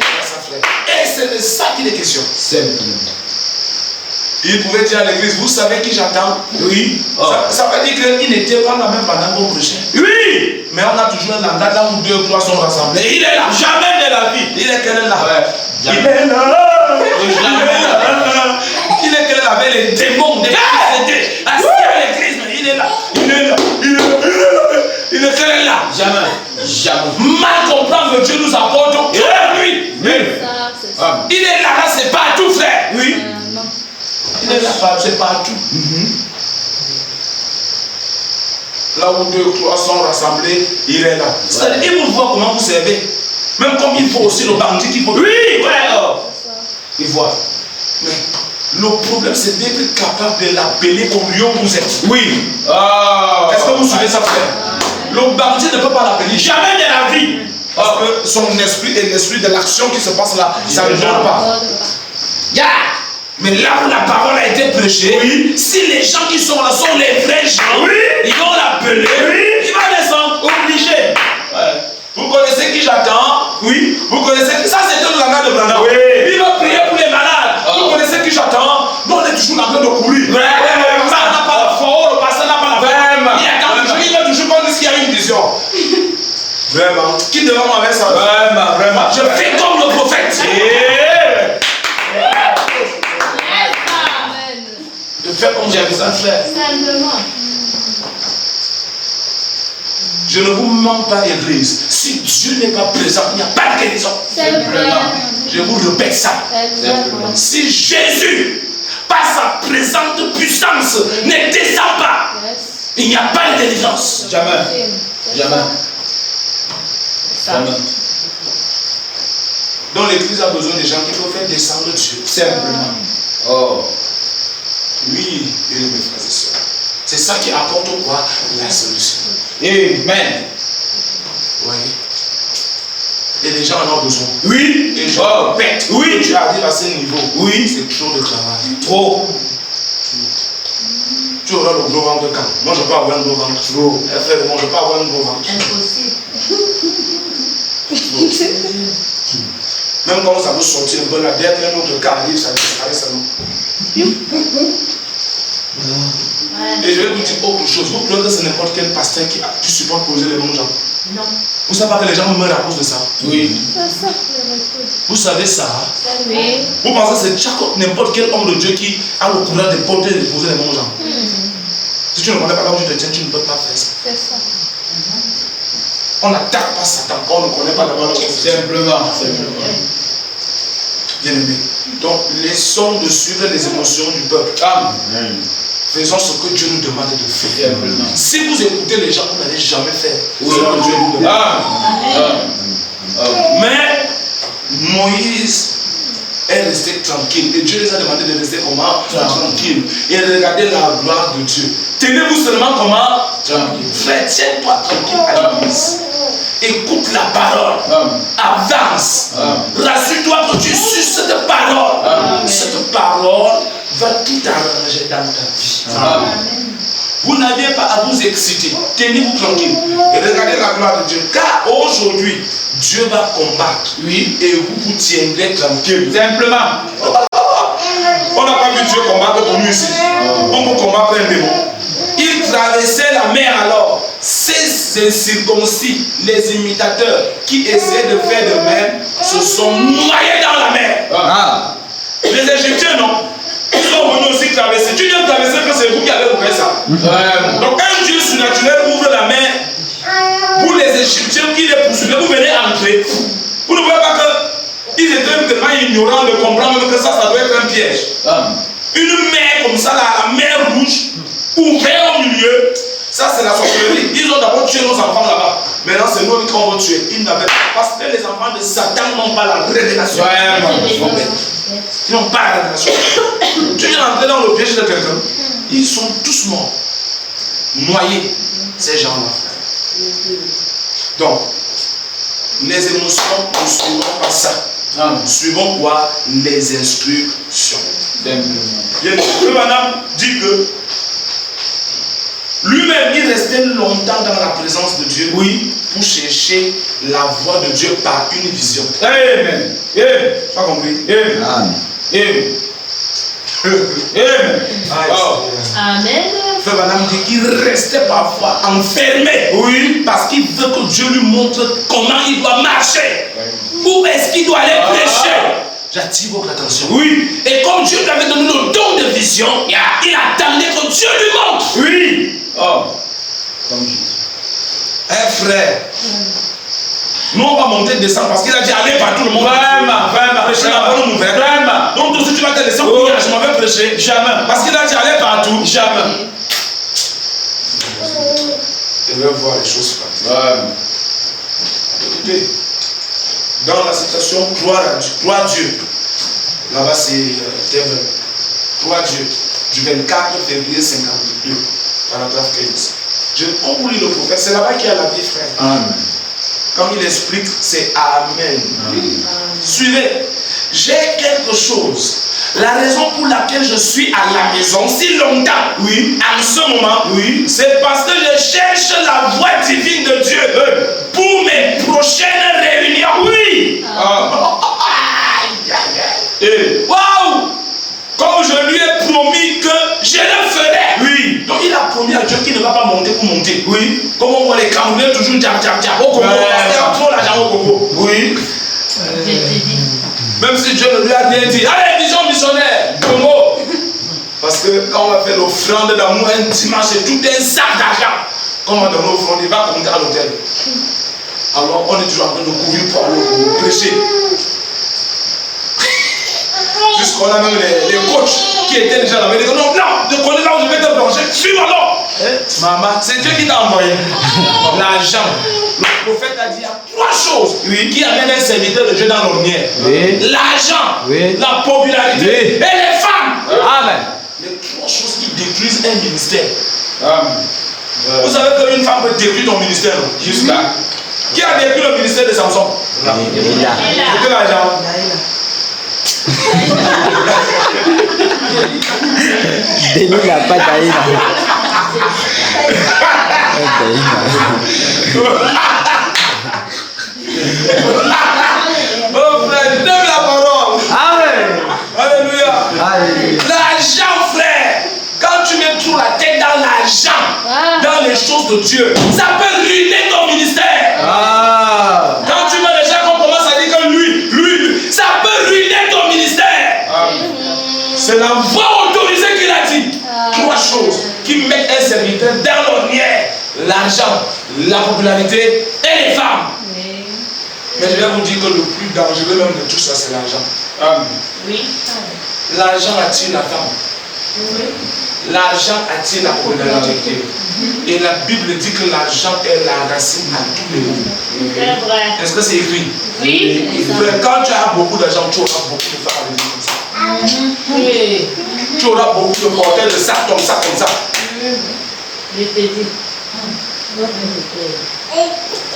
Et c'est de ça qu'il est question. Simplement. Il pouvait dire à l'église, vous savez qui j'attends? Oui. Ça veut dire qu'il n'était pas là même pendant qu'on prêchait. Oui. Mais on a toujours un langage là où 2 ou 3 sont rassemblés. Il est là. Jamais de la vie. Il est quel est là? Il est là. Il est quel est là avec les démons, des possédés. Assis à l'église, mais il est là. Il est là. Il est quel est là? Jamais. Mal comprendre que Dieu nous apporte toute la nuit. Il est là, c'est partout, frère. Oui. Il est là, c'est partout. Là où 2 ou 3 sont rassemblés, il est là. C'est-à-dire, il vous voit comment vous servez. Même comme il faut aussi le bandit qu'il faut. Oui, ouais. Il voit. Mais le problème, c'est d'être capable de l'appeler au lieu où vous êtes. Oui. Est-ce que vous suivez ça, frère? Le bandit ne peut pas l'appeler. Jamais de la vie. Parce que son esprit est l'esprit de l'action qui se passe là. Ça ne dort pas. Mais là où la parole a été prêchée, si les gens qui sont là sont les vrais gens, ils vont l'appeler, il va descendre, obligé. Vous connaissez qui j'attends? Oui. Vous connaissez qui? Ça, c'était le langage de Branham. Il va prier pour les malades. Vous connaissez qui j'attends? Nous, on est toujours en train de courir. Ça n'a pas la foi, le pasteur n'a pas la foi. Il attend toujours, il veut toujours qu'on dise qu'il y a une vision. Vraiment. Qui devant moi avec ça? Vraiment. Je fais comme le prophète. Je fais comme j'ai ça faire. Je ne vous mens pas, Église. Si Dieu n'est pas présent, il n'y a pas de guérison. Je vous répète ça. Si Jésus, par sa présente puissance, ne descend pas, il n'y a pas de délivrance. Jamais. Jamais. Jamais. Donc l'Église a besoin des gens qui peuvent faire descendre Dieu. Simplement. Oh. Oui, mes frères et sœurs. C'est ça qui apporte quoi? La solution. Amen. Oui. Et les gens en ont besoin. Oui. Les gens pètent. Oui. Tu arrives à ce niveau. Oui. C'est trop de travail. Trop. Tu auras le gros ventre quand? Moi je peux avoir un gros ventre. Trop. Frère, moi je peux avoir un gros ventre. Impossible. Même quand ça veut sortir un peu là, dès qu'un autre cas arrive, ça disparaît seulement. Et je vais vous dire autre chose. Vous croyez que c'est n'importe quel pasteur qui supporte poser les bons gens? Non. Vous savez pas que les gens meurent à cause de ça? Oui. Vous savez ça? Oui. Vous pensez que c'est n'importe quel homme de Dieu qui a le courage de porter et de poser les bons gens? Si tu ne connais pas là où tu te tiens, tu ne peux pas faire ça. C'est ça. On n'attaque pas Satan, on ne connaît pas la valeur. Simplement. Bien aimé. Donc, laissons de suivre les émotions du peuple. Amen. Faisons ce que Dieu nous demande de faire. Si vous écoutez les gens, vous n'allez jamais faire ce que Dieu nous demande. Mais Moïse est resté tranquille. Et Dieu les a demandé de rester comment? Tranquille. Et regardez la gloire de Dieu. Tenez-vous seulement comment? Tranquille. Frère, tiens-toi tranquille à l'église. Écoute la parole. Avance. Rassure-toi que tu suis cette parole. Cette parole va tout arranger dans ta vie. Vous n'avez pas à vous exciter. Tenez-vous tranquille. Et regardez la gloire de Dieu. Car aujourd'hui, Dieu va combattre. Oui. Et vous tiendrez tranquille. Simplement. On n'a pas vu Dieu combattre pour nous ici. On peut combattre un démon. Il traversait la mer alors. Ces incirconcis, les imitateurs qui essaient de faire de même, se sont noyés dans la mer. Les Égyptiens, non? Ils sont venus aussi traverser. Tu viens de traverser que c'est vous qui avez ouvert ça. Donc un Dieu surnaturel ouvre la mer pour les Égyptiens qui les poursuivaient. Vous venez entrer. Vous ne voyez pas qu'ils étaient tellement ignorants de comprendre même que ça doit être un piège. Une mer comme ça, la mer rouge, ouverte au milieu. Ça c'est la sorcellerie. Ils ont d'abord tué nos enfants là-bas. Maintenant c'est nous qui on va tuer. Ils n'avaient pas. Parce que les enfants de Satan n'ont pas la révélation. Ils n'ont pas la révélation. Tu viens d'entrer dans le piège de quelqu'un. Ils sont tous morts. Noyés. Ces gens-là, frère. Donc, les émotions, ne suivons pas ça. Suivons quoi? Les instructions. Le madame dit que lui-même, il restait longtemps dans la présence de Dieu. Oui. Pour chercher la voix de Dieu par une vision. Amen. Tu as compris? Amen. Amen. Amen. Amen. Frère madame dit qu'il restait parfois enfermé. Oui. Parce qu'il veut que Dieu lui montre comment il doit marcher. Où est-ce qu'il doit aller prêcher? J'attire votre attention. Oui. Et comme Dieu lui avait donné le don de vision, il attendait que Dieu lui montre. Oui. Comme Jésus. Frère. Nous on va monter et descendre parce qu'il a dit allez partout le monde. Vraiment. Prêcher la bonne nouvelle. Vraiment. Donc tout ce que tu vas te laisser je m'en vais prêcher. Jamais. Parce qu'il a dit allez partout. Jamais. Je vais voir les choses partir. Écoutez. Dans la citation croire Dieu. Là-bas c'est croire Dieu. Du 24 février 52. Paragraphe 15. On vous lit le prophète, c'est là-bas qu'il y a la vie, frère. Amen. Quand il explique, c'est Amen. Suivez. J'ai quelque chose. La raison pour laquelle je suis à la maison si longtemps, oui, en ce moment, oui, c'est parce que je cherche la voix divine de Dieu pour mes prochaines réunions. Oui. Waouh! Comme je lui ai promis que je le ferai. Oui. Donc il a promis à Dieu qu'il ne va pas monter pour monter. Oui. Comme on voit les Camerounais toujours au Congo. Parce qu'il y a trop d'argent au Congo. Oui. Même si Dieu ne lui a rien dit. Allez, vision missionnaire. Congo. Parce que quand on va faire l'offrande d'amour un dimanche, c'est tout un sac d'argent. Quand on va donner l'offrande, il va compter à l'hôtel. Alors on est toujours en train de courir pour aller prêcher. Jusqu'on a même les coachs qui étaient déjà là-bas. Ils disent non, je connais là où je vais te brancher. Suis-moi donc. Maman, c'est Dieu qui t'a envoyé. L'argent. Le prophète a dit il y a 3 choses qui amènent un serviteur de Dieu dans l'ornière. L'argent, la popularité et les femmes. Amen. Les 3 choses qui détruisent un ministère. Amen. Vous savez qu'une femme peut détruire ton ministère. Jusqu'à. Qui a détruit le ministère de Samson? C'était l'argent. Delila, pas Daïla. Oh frère, donne la parole. Amen. Alléluia. Alléluia. L'argent, frère. Quand tu mets trop la tête dans l'argent, dans les choses de Dieu, ça peut ruiner ton ministère. Quand tu vois les gens qu'on commence à dire que lui, ça peut ruiner ton ministère. C'est la voix autorisée qu'il a dit. 3 choses qui mettent un serviteur dans l'ornière: l'argent, la popularité et les femmes. Mais je vais vous dire que le plus dangereux même de tout ça, c'est l'argent. L'argent attire la femme. L'argent attire la popularité. Et la Bible dit que l'argent est la racine à tous les maux. C'est vrai. Est-ce que c'est écrit? Oui, c'est ça. Quand tu as beaucoup d'argent, tu auras beaucoup de femmes avec comme ça. Oui. Tu auras beaucoup de porteurs de sacs comme ça, comme ça. Je te dis.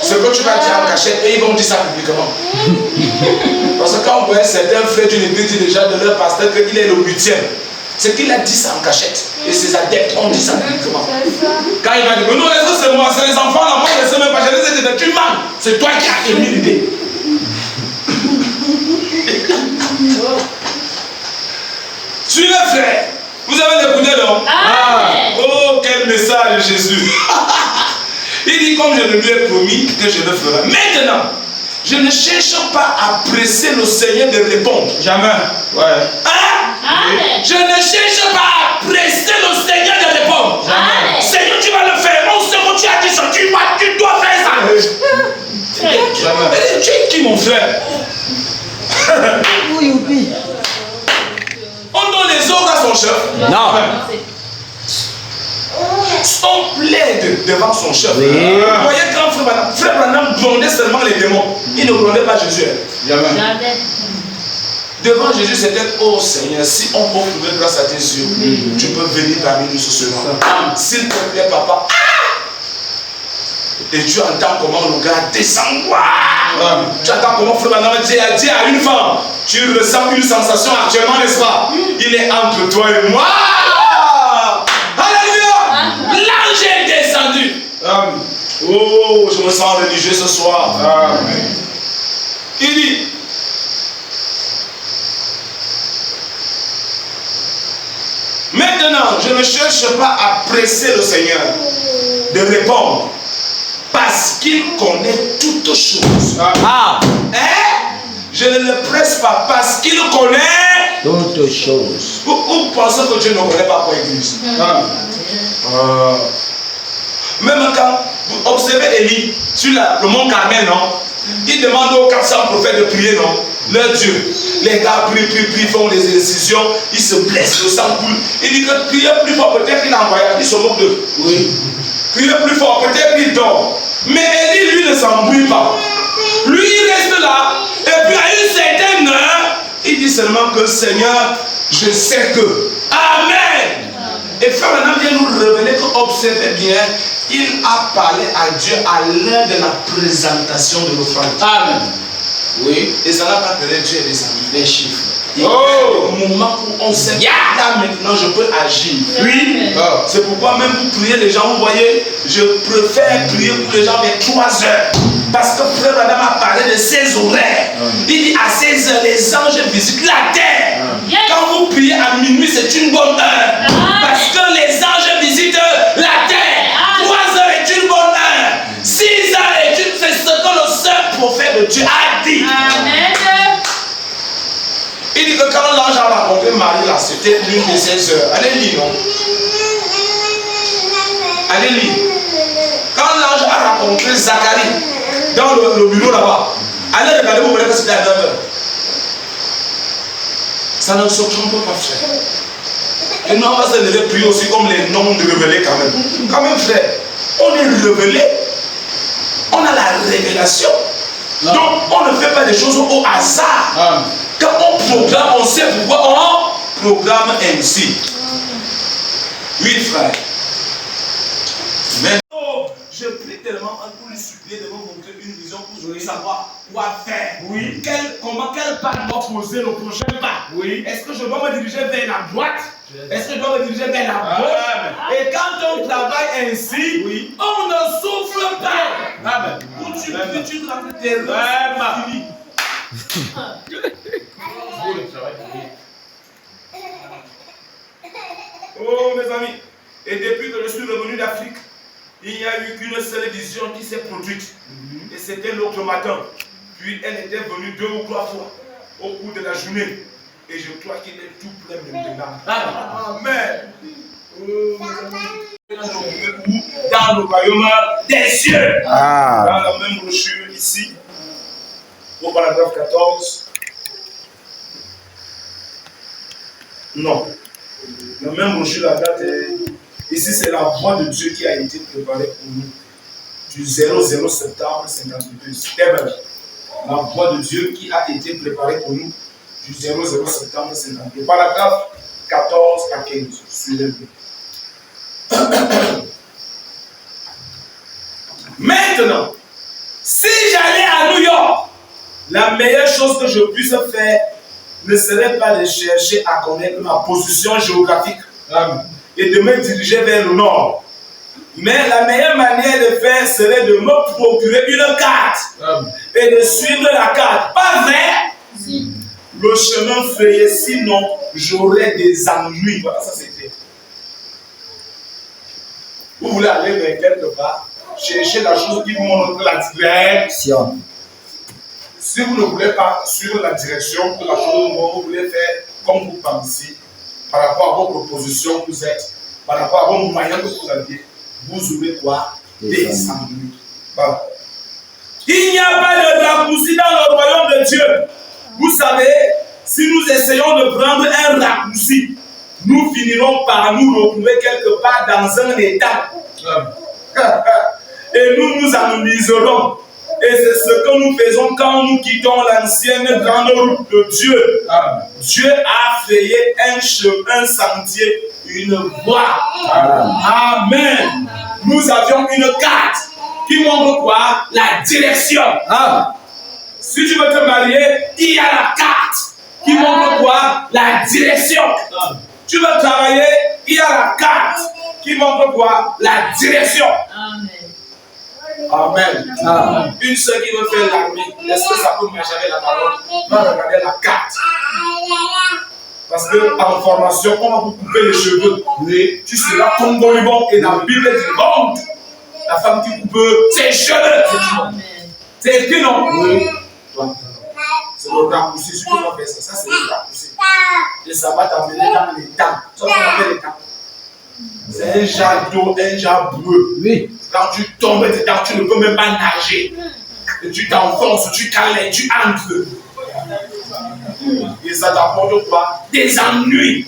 Ce que tu vas dire en cachette, et ils vont dire ça publiquement. Parce que quand on voyait certains frères d'une église déjà de leur pasteur qu'il est le 8e, c'est qu'il a dit ça en cachette. Et ses adeptes ont dit ça publiquement. Quand il va dire, mais non, est-ce que c'est moi, c'est les enfants là, moi je ne sais même pas, je les ai dit, tu mens, c'est toi qui as émis l'idée. Suivez frère, vous avez écouté non? Oh, quel message Jésus. Il dit comme je le lui ai promis que je le ferai. Maintenant, je ne cherche pas à presser le Seigneur de répondre. Jamais. Ouais. Je ne cherche pas à presser le Seigneur de répondre. Seigneur, tu vas le faire. Non, c'est que tu as dit ça. Tu dois faire ça. Jamais. Tu es qui mon frère? On donne les ordres à son chef. Non. On plaide devant son chef. Vous voyez quand frère Branham grondait seulement les démons. Il ne grondait pas Jésus. Jamais. Devant Jésus, c'était oh Seigneur, si on peut trouver grâce à tes yeux, tu peux venir parmi nous ce soir. S'il te plaît, papa. Et tu entends comment le gars descend. Tu entends comment frère Branham dit à une femme, tu ressens une sensation actuellement, n'est-ce pas? Il est entre toi et moi. Alléluia. L'ange est descendu. Oh, je me sens religieux ce soir. Il dit, maintenant, je ne cherche pas à presser le Seigneur de répondre parce qu'il connaît toutes choses. Je ne le presse pas parce qu'il connaît D'autres choses. Vous pensez que Dieu ne connaît pas quoi église? Même quand vous observez Élie sur le mont Carmel, non? Il demande aux 400 prophètes de prier, non? Leur Dieu. Les gars prient, font des incisions, ils se blessent, le sang coule. Il dit que priez plus fort, peut-être qu'il a envoyé, il se moque d'eux. Priez plus fort, peut-être qu'il dort. Mais Élie, lui, ne s'embrouille pas. Lui, il reste là, et puis à une certaine heure, il dit seulement que Seigneur, je sais que. Amen. Et frère maintenant vient nous révéler que, observez bien, il a parlé à Dieu à l'heure de la présentation de l'offrande. Amen. Oui. Et ça n'a pas donné Dieu et les amis, les chiffres. Il y a Oh. un moment où on sait, là maintenant je peux agir. Oui. Oh. C'est pourquoi même pour prier les gens, vous voyez, je préfère prier pour les gens vers 3 heures. Parce que frère Adam a parlé de ses horaires. Il dit à 16 heures, les anges visitent la terre. Quand vous priez à minuit, c'est une bonne heure. Parce que les anges visitent la terre. 3 heures est une bonne heure. 6 heures est une... C'est ce que le seul prophète de Dieu a dit. Amen. Il dit que quand l'ange a rencontré Marie là, c'était l'une de 16 heures. Allez lire, non? Allez lire. Quand l'ange a rencontré Zacharie dans le bureau là-bas, allez regarder, vous verrez que c'était à 9 heures. Ça ne se trompe pas, frère. Et nous, on va se lever prier aussi comme les noms révélés quand même. Quand même, frère, on est révélé. On a la révélation. Non. Donc, on ne fait pas des choses au hasard. Amen. Quand on programme, on sait pourquoi on programme ainsi. Oui, frère. Maintenant, je prie tellement pour lui supplier de me montrer une vision pour savoir quoi faire. Oui. Quel pas doit poser le prochain pas. Oui. Est-ce que je dois me diriger vers la droite? Est-ce que je dois me diriger vers la gauche? Amen. Et quand on travaille ainsi, Oui. on ne souffre pas. Amen. Où tu pries, tu dois que tes Amen. finis. Oh mes amis, et depuis que je suis revenu d'Afrique, il n'y a eu qu'une seule vision qui s'est produite. Et c'était l'autre matin. Puis elle était venue 2 ou 3 fois au cours de la journée. Et je crois qu'il est tout plein maintenant. Amen. Oh, mes amis. Dans le royaume des cieux. Ah. Dans la même brochure ici, au paragraphe 14. Non. La même brochure, la date est... Ici, c'est la voix de Dieu qui a été préparée pour nous. Du 00 septembre 52. C'était vrai. La voix de Dieu qui a été préparée pour nous du 00 septembre 52. Paragraphe 14 à 15. Suivez-le. Maintenant, si j'allais à New York, la meilleure chose que je puisse faire ne serait pas de chercher à connaître ma position géographique et de me diriger vers le nord. Mais la meilleure manière de faire serait de me procurer une carte et de suivre la carte. Pas vrai? Si. Le chemin frayé, sinon j'aurais des ennuis. Voilà, ça c'était. Vous voulez aller vers quelque part, cherchez la chose qui vous montre la direction. Si vous ne voulez pas suivre la direction pour la chose dont vous voulez faire comme vous pensez, par rapport à vos propositions que vous êtes, par rapport à vos moyens que vous aviez, vous aurez quoi? Des ennuis. Voilà. Il n'y a pas de raccourci dans le royaume de Dieu. Vous savez, si nous essayons de prendre un raccourci, nous finirons par nous retrouver quelque part dans un état. Et nous nous ennuiserons. Et c'est ce que nous faisons quand nous quittons l'ancienne grande route de Dieu. Dieu a frayé un chemin, un sentier, une voie. Amen. Nous avions une carte qui montre quoi? La direction. Si tu veux te marier, il y a la carte qui montre quoi? La direction. Tu veux travailler, il y a la carte qui montre quoi? La direction. Amen. Amen. Une seule qui veut faire l'armée, est-ce que ça peut marcher avec la parole? Va regarder la carte. Parce qu'en formation, on va vous couper les cheveux. Mais tu seras congolibon et la Bible dit honte. La femme qui coupe ses cheveux. C'est écrit non? Oui. C'est le raccourci. Si tu vas faire ça, c'est le raccourci. Et ça va t'amener dans les temps. Ça va t'amener les temps. C'est un jar d'eau, un jar bleu. Oui. Quand tu tombes dedans, tu ne peux même pas nager. Et tu t'enfonces, tu calais, tu entres. Et ça t'apporte quoi? Des ennuis.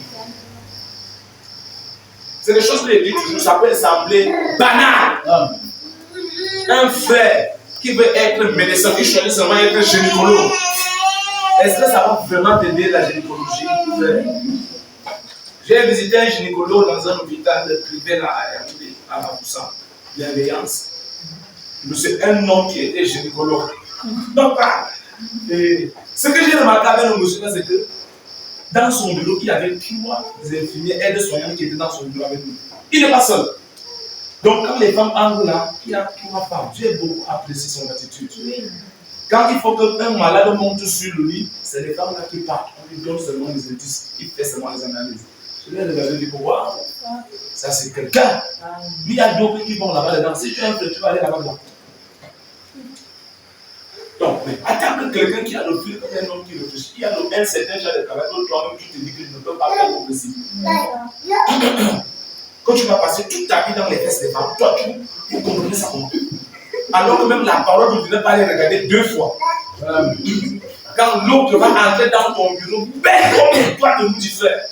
C'est des choses que je dis toujours, ça peut sembler banal. Un frère qui veut être médecin, qui choisit seulement être gynécologue. Est-ce que ça va vraiment t'aider la gynécologie? J'ai visité un gynécologue dans un hôpital privé là, à Maboussa, bienveillance. C'est un homme qui était gynécologue. Non, pas. Et ce que j'ai remarqué avec le monsieur, c'est que dans son bureau, il y avait 3 infirmiers aides-soignantes qui étaient dans son bureau avec lui. Il n'est pas seul. Donc, quand les femmes entrent là, il y a 3 femmes. J'ai beaucoup apprécié son attitude. Quand il faut qu'un malade monte sur le lit, c'est les femmes là qui partent. On lui donne seulement les indices, il fait seulement les analyses. Je l'ai regardé et dit, waouh, ça c'est quelqu'un. Il y a d'autres qui vont là-bas dedans. Si tu es un frère, tu vas aller là-bas dedans. Donc, mais attends que quelqu'un qui a le fil comme un homme qui réfléchit, il y a un certain genre de travail, toi-même tu te dis que je ne peux pas faire comme possible. Quand tu vas passer toute ta vie dans les fesses des femmes, toi tu comprends ça comment? Alors que même la parole, tu ne devais pas les regarder 2 fois. Quand l'autre va entrer dans ton bureau, bête comme toi de nous dit frère.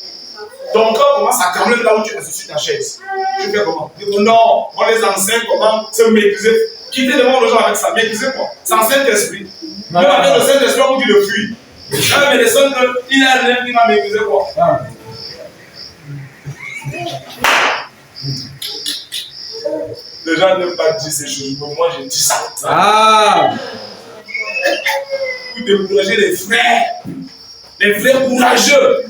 Ton corps commence à trembler là où tu es assis sur ta chaise. Tu fais comment? Non, on les enseigne comment se maîtriser. Quittez devant les gens avec ça, maîtriser quoi? C'est un Saint-Esprit. Même avec le Saint-Esprit, on dit le fuit. Un médecin, il a rien qui m'a maîtrisé quoi? Les gens n'aiment pas dire ces choses, mais moi j'ai dit ça. Pour décourager les frères courageux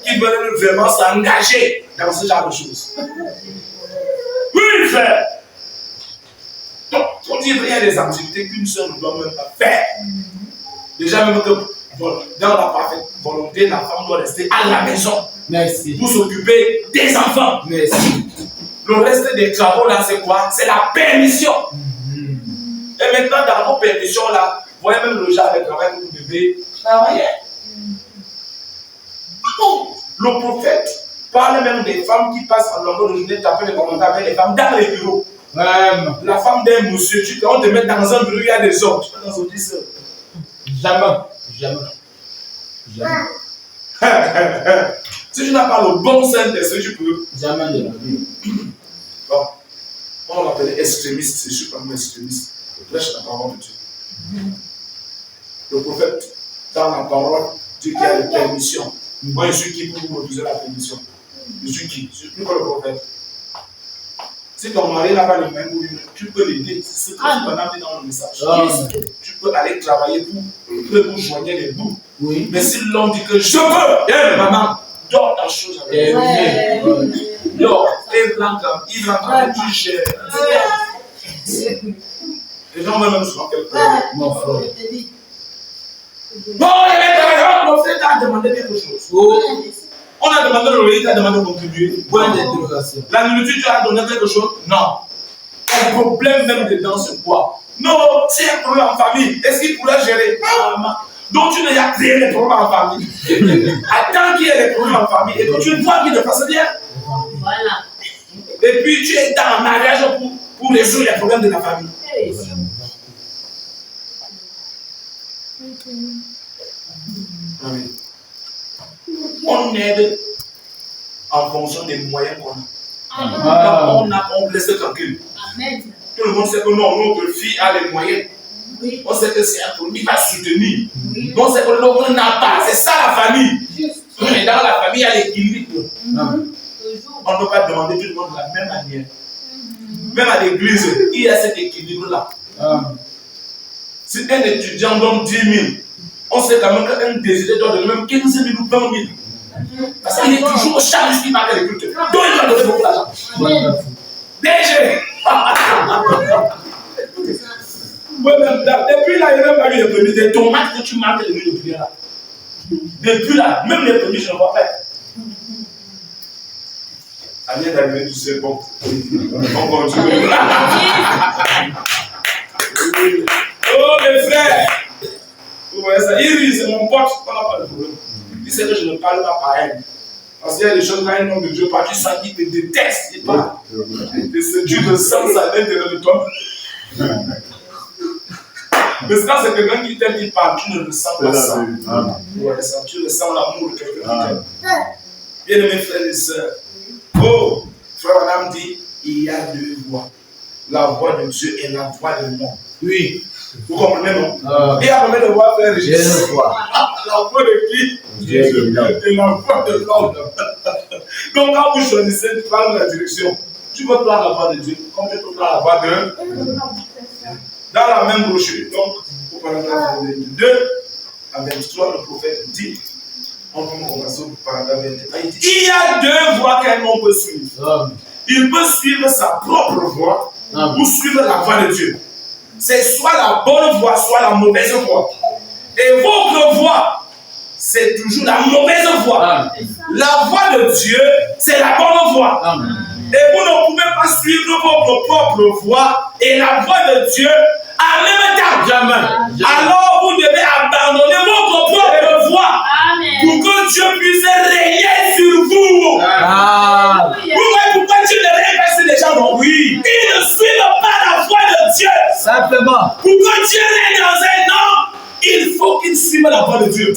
qui veulent vraiment s'engager dans ce genre de choses. Oui, frère. Donc, on dit qu'il y a des activités qu'une seule ne doit même pas faire. Déjà, même que dans la parfaite volonté, la femme doit rester à la maison. Merci. Pour s'occuper des enfants. Merci. Le reste des travaux là, c'est quoi? C'est la permission. Et maintenant, dans vos permissions là, vous voyez même le genre de travail que vous devez travailler. Le prophète parle même des femmes qui passent en longueur de journée taper les commentaires avec les femmes dans les bureaux. La femme d'un monsieur, on te met dans un bureau, il y a des hommes. Tu peux dans un 10 heures. Jamais. Si tu n'as pas le bon Saint-Esprit, tu peux. Jamais de la vie. Bon, on l'appelle extrémiste. Je ne suis pas un extrémiste. Je prêche la parole de Dieu. Le prophète, dans la parole, dit qu'il y a des permissions. Moi, je suis qui pour vous refuser la permission? Je suis qui? Je suis plus que le prophète. Si ton mari n'a pas les mains pour lui, tu peux l'aider. C'est ce que tu peux amener dans le message. Tu peux aller travailler pour joigner les bouts. Oui. Mais si l'homme dit que je veux, maman, dors ta chose avec moi. Dors, il rentre, tu gères. Les gens veulent même souvent quelque chose. Mon frère. Bon, mon frère t'a demandé quelque chose. On a demandé le riz, tu as demandé de contribuer. Point d'interrogation. La nourriture, tu as donné quelque chose? Non. Le problème même dedans, c'est quoi? Non, c'est un problème en famille. Est-ce qu'il pourrait gérer? Donc tu n'as créé les problèmes en famille. Attends qu'il y ait les problèmes en famille et que tu vois qu'il ne fasse rien. Voilà. Et puis tu es dans un mariage pour résoudre les problèmes de la famille. Amen. On aide en fonction des moyens qu'on a. On laisse tranquille. Amen. Tout le monde sait que non, notre fille a les moyens. Oui. On sait que c'est un produit qui va soutenir. Oui. On sait que l'autre n'a pas. C'est ça la famille. Juste. Mais dans la famille, il y a l'équilibre. On ne peut pas demander tout le monde de la même manière. Même à l'église, il y a cet équilibre-là. Si un étudiant donne 10 000, on sait quand même qu'un désiré doit donner même 15 000 ou 20 000. Parce qu'il est toujours au charge qui marque les cultes. Donc il doit donner beaucoup d'argent. DG. Depuis là, il n'y a même pas eu les premiers. C'est ton match que tu marques les milliers de prières là. Depuis là, même les premiers, je ne vois pas. Ça vient d'arriver, tu sais, bon. On continue. Oh, mes frères. Vous voyez ça? Il c'est mon pote. On n'a pas de problème. Il sait que je ne parle pas pareil. Parce qu'il y a des choses quand un homme de Dieu parle, tu sens qu'il te déteste. Il parle. Tu le sens, ça à l'intérieur de toi. Mais quand c'est quelqu'un qui t'aime, il parle, tu ne le sens pas ça. Tu le sens l'amour de quelqu'un qui t'aime. Bien aimés frères et sœurs. Oh, frère Madame dit, il y a 2 voix. La voix de Dieu et la voix de l'homme. Oui. Vous comprenez, non? Il y a combien de voix, frère Régis? La voix de qui? Dieu. Et la voix de l'homme. Donc quand vous choisissez de prendre la direction, tu peux prendre la voie de Dieu, comme tu peux prendre la voie de... Dans la même brochure, donc, au paragraphe 22 à 23, le prophète dit, on va commencer au paragraphe 21, il dit, il y a deux voies qu'un homme peut suivre. Il peut suivre sa propre voie ou suivre la voie de Dieu. C'est soit la bonne voie, soit la mauvaise voie. Et votre voie, c'est toujours la mauvaise voie. La voie de Dieu, c'est la bonne voie. Et vous ne pouvez pas suivre votre propre voie et la voie de Dieu en même temps. Jamais. Alors vous devez abandonner votre propre voie pour que Dieu puisse régner sur vous. Vous voyez pourquoi Dieu ne règne pas sur les gens? Oui. Ils ne suivent pas la voie de Dieu. Simplement. Pour que Dieu règne dans un homme, il faut qu'il suive la voie de Dieu.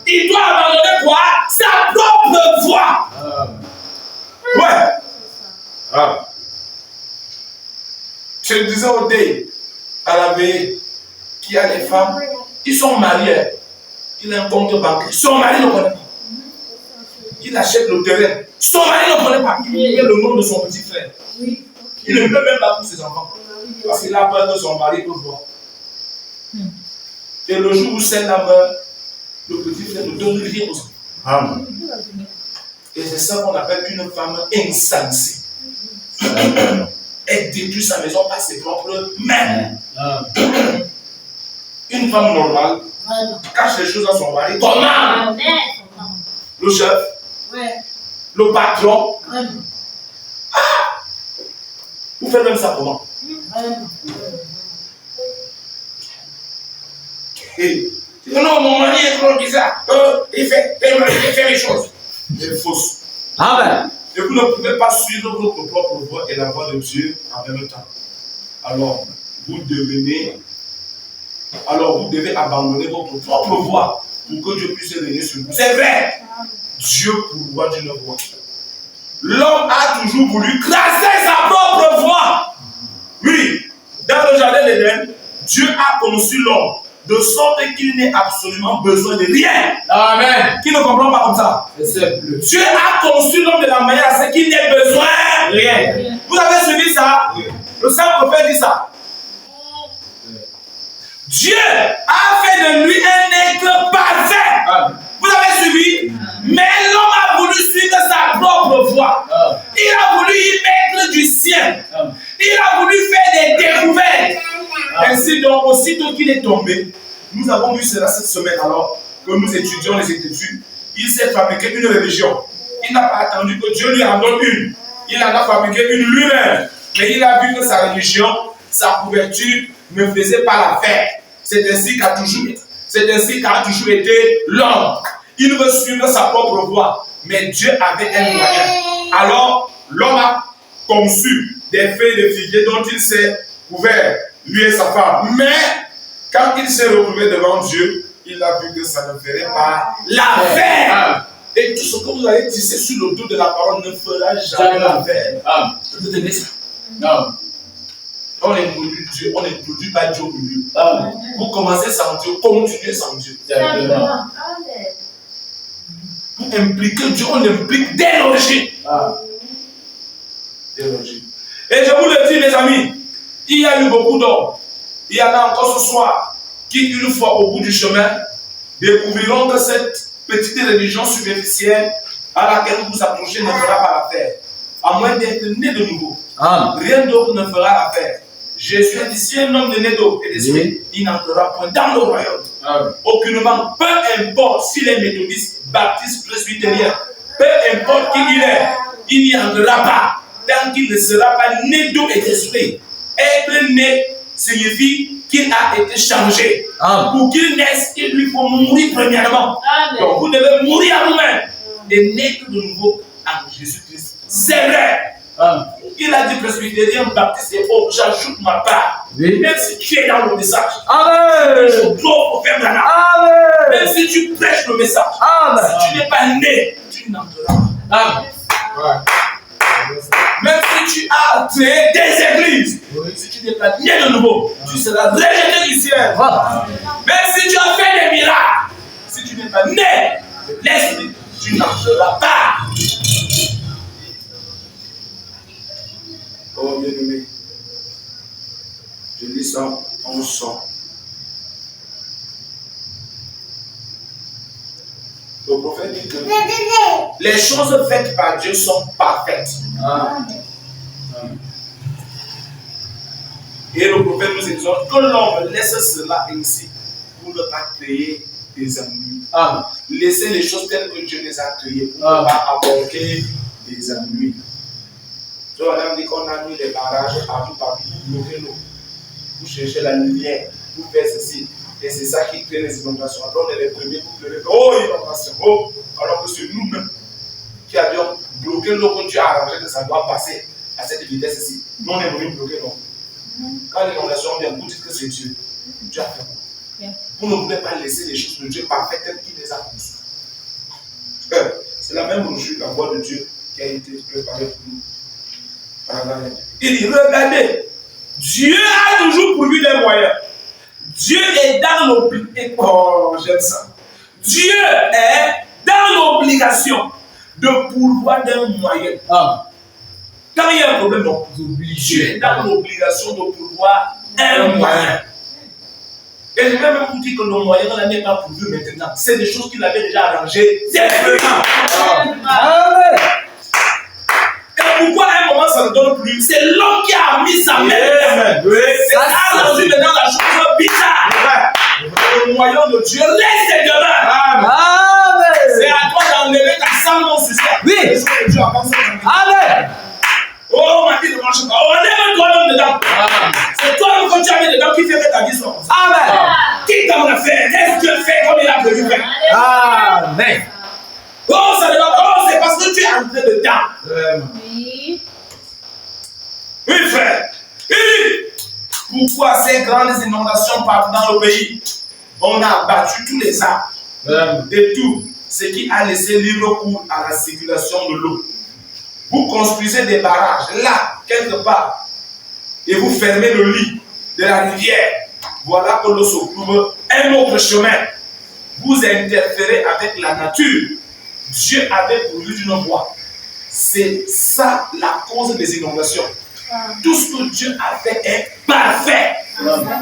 Il doit abandonner quoi? Sa propre voie. Ouais. Je le disais au dé, à la veille, qu'il y a des femmes, ils sont mariés, il a un compte bancaire, son mari ne connaît pas. Il achète le terrain, son mari ne connaît pas. Il a le nom de son petit frère. Il ne peut même pas pour ses enfants. Parce qu'il a peur que son mari peut voir. Et le jour où celle-là meurt, le petit frère ne donne rien aux enfants. Et c'est ça qu'on appelle une femme insensée. Elle détruit sa maison par ses propres mains. Une femme normale cache les choses à son mari. Comment? Le chef, le patron. Vous faites même ça comment? Non, mon mari est trop bizarre. Il fait les choses. C'est fausse. Amen. Et vous ne pouvez pas suivre votre propre voie et la voie de Dieu en même temps. Alors, vous devez abandonner votre propre voie pour que Dieu puisse régner sur vous. C'est vrai. Dieu pourvoit d'une voie. L'homme a toujours voulu tracer sa propre voie. Oui. Dans le jardin d'Éden, Dieu a conçu l'homme de sorte qu'il n'ait absolument besoin de rien. Amen. Qui ne comprend pas comme ça? Dieu a conçu l'homme de la manière à ce qu'il n'ait besoin de rien. Vous avez suivi ça? Oui. Le Saint-Prophète dit ça. Dieu a fait de lui un être parfait. Vous avez suivi? Mais l'homme a voulu suivre sa propre voie. Il a voulu y mettre du sien. Il a voulu faire des découvertes. Ainsi donc, aussitôt qu'il est tombé, nous avons vu cela cette semaine alors que nous étudions les Écritures. Il s'est fabriqué une religion. Il n'a pas attendu que Dieu lui en donne une. Il en a fabriqué une lui-même. Mais il a vu que sa religion, sa couverture ne faisait pas l'affaire. C'est ainsi qu'a toujours été l'homme. Il veut suivre sa propre voie. Mais Dieu avait un moyen. Alors, l'homme a conçu des feuilles de figuier dont il s'est couvert, lui et sa femme. Mais, quand il s'est retrouvé devant Dieu, il a vu que ça ne ferait pas l'affaire. Et tout ce que vous allez tisser sur le dos de la parole ne fera jamais l'affaire. Vous tenez ça? Non. On introduit Dieu, on n'introduit pas Dieu au milieu. Vous commencez sans Dieu, continuez sans Dieu. Vous impliquez Dieu, on l'implique dès l'origine. Et je vous le dis, mes amis, il y a eu beaucoup d'hommes. Il y en a encore ce soir qui, une fois au bout du chemin, découvriront que cette petite religion superficielle à laquelle vous vous approchez ne fera pas l'affaire. À moins d'être né de nouveau. Rien d'autre ne fera l'affaire. Jésus a dit, si un homme est né d'eau et d'esprit, il n'entrera point dans le royaume. Aucunement, peu importe s'il est méthodiste, baptiste, presbytérien, peu importe qui il n'y entrera pas tant qu'il ne sera pas né d'eau et d'esprit. Être né signifie qu'il a été changé. Pour qu'il naisse, il lui faut mourir premièrement. Donc vous devez mourir à vous-même et naître de nouveau en Jésus-Christ. C'est vrai. Il a dit presbytérien, baptiste et autres, j'ajoute ma part. Même si tu es dans le message, je dois pour faire la nage. Même si tu prêches le message, si tu n'es pas né, tu n'entreras pas. Même si tu as créé des églises, si tu n'es pas né de nouveau, tu seras rejeté du ciel. Même si tu as fait des miracles, si tu n'es pas né de l'esprit, tu n'entreras pas. bien-aimés, je lis ça en sang. Le prophète dit que les choses faites par Dieu sont parfaites. Et le prophète nous exhorte que l'homme laisse cela ainsi pour ne pas créer des ennuis. Laissez les choses telles que Dieu les a créées pour ne pas apporter des ennuis. So, madame dit qu'on a mis les barrages partout pour bloquer l'eau, pour chercher la lumière, pour faire ceci. Et c'est ça qui crée les inondations. Alors on est les premiers pour pleurer. Oh, inondation! Oh! Alors que c'est nous-mêmes qui avions bloqué l'eau que Dieu a arrangé que ça doit passer à cette vitesse-ci. Nous, on est venus bloquer l'eau. Quand l'inondation vient, vous dites que c'est Dieu. Dieu a fait quoi? Vous ne voulez pas laisser les choses de Dieu parfaites telles qu'il les a conçues. C'est la même bouche, la voix de Dieu qui a été préparée pour nous. Il dit, regardez, Dieu a toujours pourvu des moyens. Dieu est dans l'obligation. Oh, j'aime ça. Dieu est dans l'obligation de pourvoir d'un moyen. Quand il y a un problème, donc, Dieu est dans l'obligation de pourvoir un moyen. Et je vais même vous dire que le moyen n'est pas pourvu maintenant. C'est des choses qu'il avait déjà arrangées. Amen. Et pourquoi à un moment ça ne donne plus? C'est l'homme qui a mis sa main. C'est ça rendu maintenant la chose bizarre. Le moyen de Dieu reste demain. C'est à toi d'enlever ta sang sur ça. Oui. Amen. Oh, ma fille ne marche pas. Oh, lève toi-même dedans. C'est toi-même que tu as mis dedans qui fait que ta vie soit comme ça. Amen. Qui t'a fait? Laisse Dieu faire comme il a prévu faire. Amen. Oh, ça ne va pas. Oh, c'est parce que tu es entré dedans. Oui. Oui, frère. Pourquoi ces grandes inondations partent dans le pays? On a abattu tous les arbres et tout ce qui a laissé libre cours à la circulation de l'eau. Vous construisez des barrages là, quelque part, et vous fermez le lit de la rivière. Voilà que l'eau se trouve un autre chemin. Vous interférez avec la nature. Dieu avait pourvu d'une voie. C'est ça la cause des inondations. Tout ce que Dieu a fait est parfait.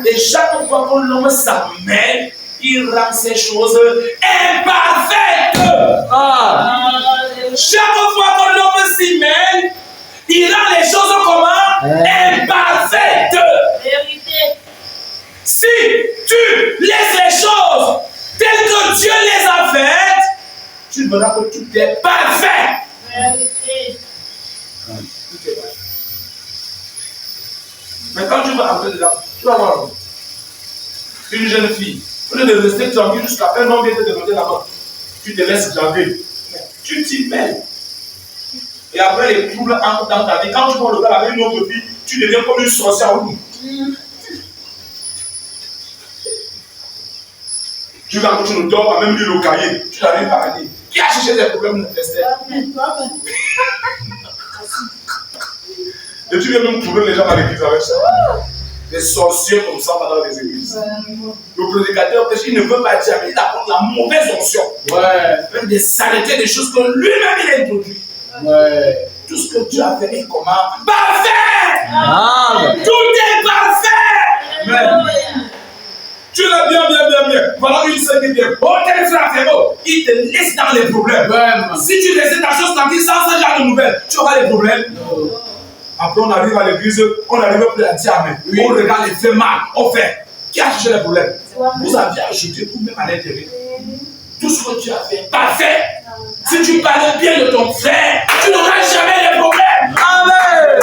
Et chaque fois que l'homme s'amène, il rend ces choses imparfaites. Chaque fois que l'homme s'y mêle, il rend les choses comment? Imparfaites. Si tu laisses les choses telles que Dieu les a faites, tu verras que tout est parfait. Mais quand tu vas entrer dedans, tu vas voir une jeune fille. Au lieu de rester tranquille jusqu'à peine l'homme vient te demander la main, tu te laisses graver. Tu t'y mêles. Et après les troubles entrent dans ta vie. Quand tu vois le gars avec une autre fille, tu deviens comme une sorcière. Tu vas quand tu ne dors pas, même lire le cahier, tu n'arrives pas à lire. Qui a cherché des problèmes Esther? Et tu viens même trouver les gens dans l'église avec ça. Des sorciers comme ça dans les églises. Le prédicateur, il ne veut pas dire, mais il apporte la mauvaise onction. Même des saletés, des choses que lui-même il a introduit. Tout ce que Dieu a fait est comment? Parfait! Tout est parfait! Tu l'as bien. Voilà une seule qui vient. Oh, tel frère, c'est beau. Il te laisse dans les problèmes. Si tu laisses ta chose tranquille sans ce genre de nouvelles, tu auras des problèmes. Après, on arrive à l'église, on n'arrive plus à dire amen. On regarde les faits mal. On fait. Qui a cherché les problèmes? Vous avez ajouté vous-même à l'intérieur. Tout ce que tu as fait, parfait. Si tu parles bien de ton frère, tu n'auras jamais de problème. Amen.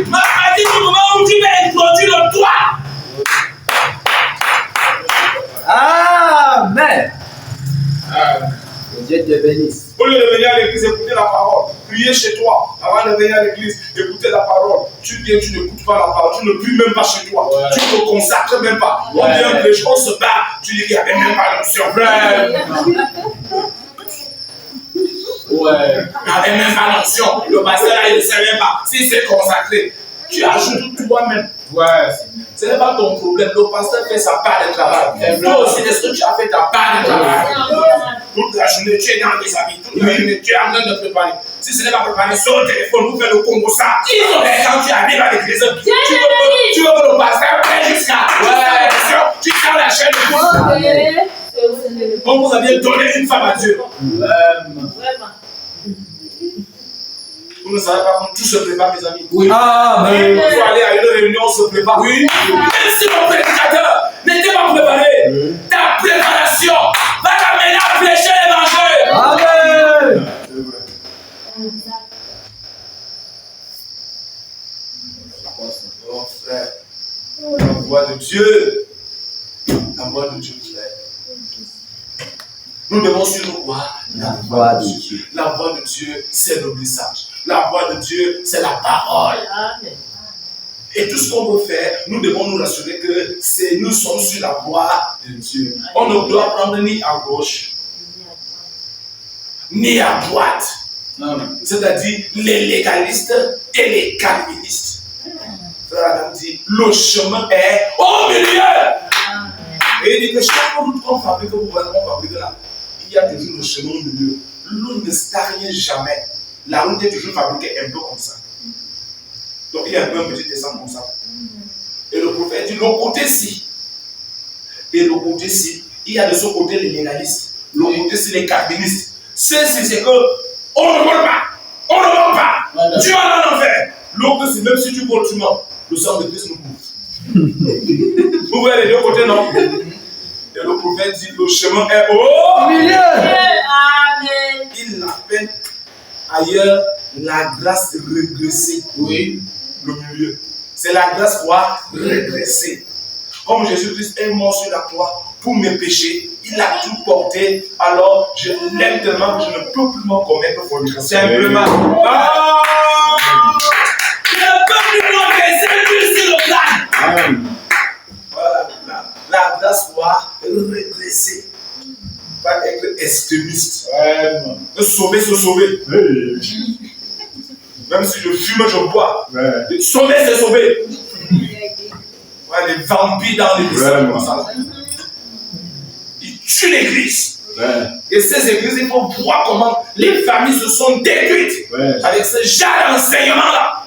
Ma partie du moment où tu vas introduire le toit. Amen. Que Dieu te bénisse. Au lieu de venir à l'église, écouter la parole, prier chez toi, avant de venir à l'église, écouter la parole, tu viens, tu n'écoutes pas la parole, tu ne pries même pas chez toi, tu ne te consacres même pas. On vient prêcher, on se bat, tu dis qu'il n'y avait même pas d'option, frère. Il n'y avait même pas d'option. Le pasteur là, il ne sait même pas s'il s'est consacré. Tu ajoutes toi-même. Ce n'est pas ton problème. Le pasteur fait sa part de travail. Toi aussi, est-ce que tu as fait ta part de travail? toute la journée, tu es dans les habits, toute la journée, tu es en train de préparer. Si ce n'est pas préparé, sur le téléphone, vous faites le Congo ça. Mais quand tu arrives avec les autres, tu veux que le pasteur prenne jusqu'à. Tu sors la chaîne de on vous a bien donné une femme à Dieu. Vraiment. Vous ne savez pas comment tout se prépare, mes amis. Oui. Amen. Il faut aller à une réunion, on se prépare. Oui. Même si mon prédicateur n'était pas préparé, ta préparation va t'amener à prêcher l'évangile. Amen. C'est vrai. Oh frère, la voix de Dieu. La voix de Dieu, frère. Nous devons suivre quoi? La voix de Dieu. La voix de Dieu, c'est le message. La voix de Dieu, c'est la parole. Amen. Et tout ce qu'on veut faire, nous devons nous rassurer que nous sommes sur la voie de Dieu. On ne doit prendre ni à gauche, ni à droite. C'est-à-dire les légalistes et les calvinistes. Frère Adam dit, le chemin est au milieu. Et il dit que chaque produit qu'on fabrique, là, il y a toujours le chemin au milieu. L'eau ne stagne jamais. La route est toujours fabriquée un peu comme ça. Donc il y a un peu un petit descente comme ça. Et le prophète dit, le côté-ci. Et le côté-ci, il y a de ce côté les légalistes. Le côté-ci les calvinistes. C'est que on ne vole pas. On ne vole pas. Tu vas en enfer. L'autre, c'est même si tu voles, tu meurs. Le sang de Christ nous couvre. Vous voyez les deux côtés, non? Et le prophète dit, le chemin est au milieu. Amen. Il l'appelle ailleurs la grâce régressée. Oui, le milieu. C'est la grâce quoi? Régressée. Comme Jésus-Christ est mort sur la croix pour mes péchés, il a tout porté. Alors je l'aime tellement que je ne peux plus m'en commettre fornication. Simplement. Je ne peux plus m'en baiser sur le plan. Voilà. La grâce quoi? Régressée. Pas être extrémiste. Sauver, se sauver. Même si je fume, je bois. Sauver, c'est sauver. Ouais, les vampires dans l'église. Ils tuent l'église. Et ces églises, il faut voir comment les familles se sont détruites avec ce genre d'enseignement-là.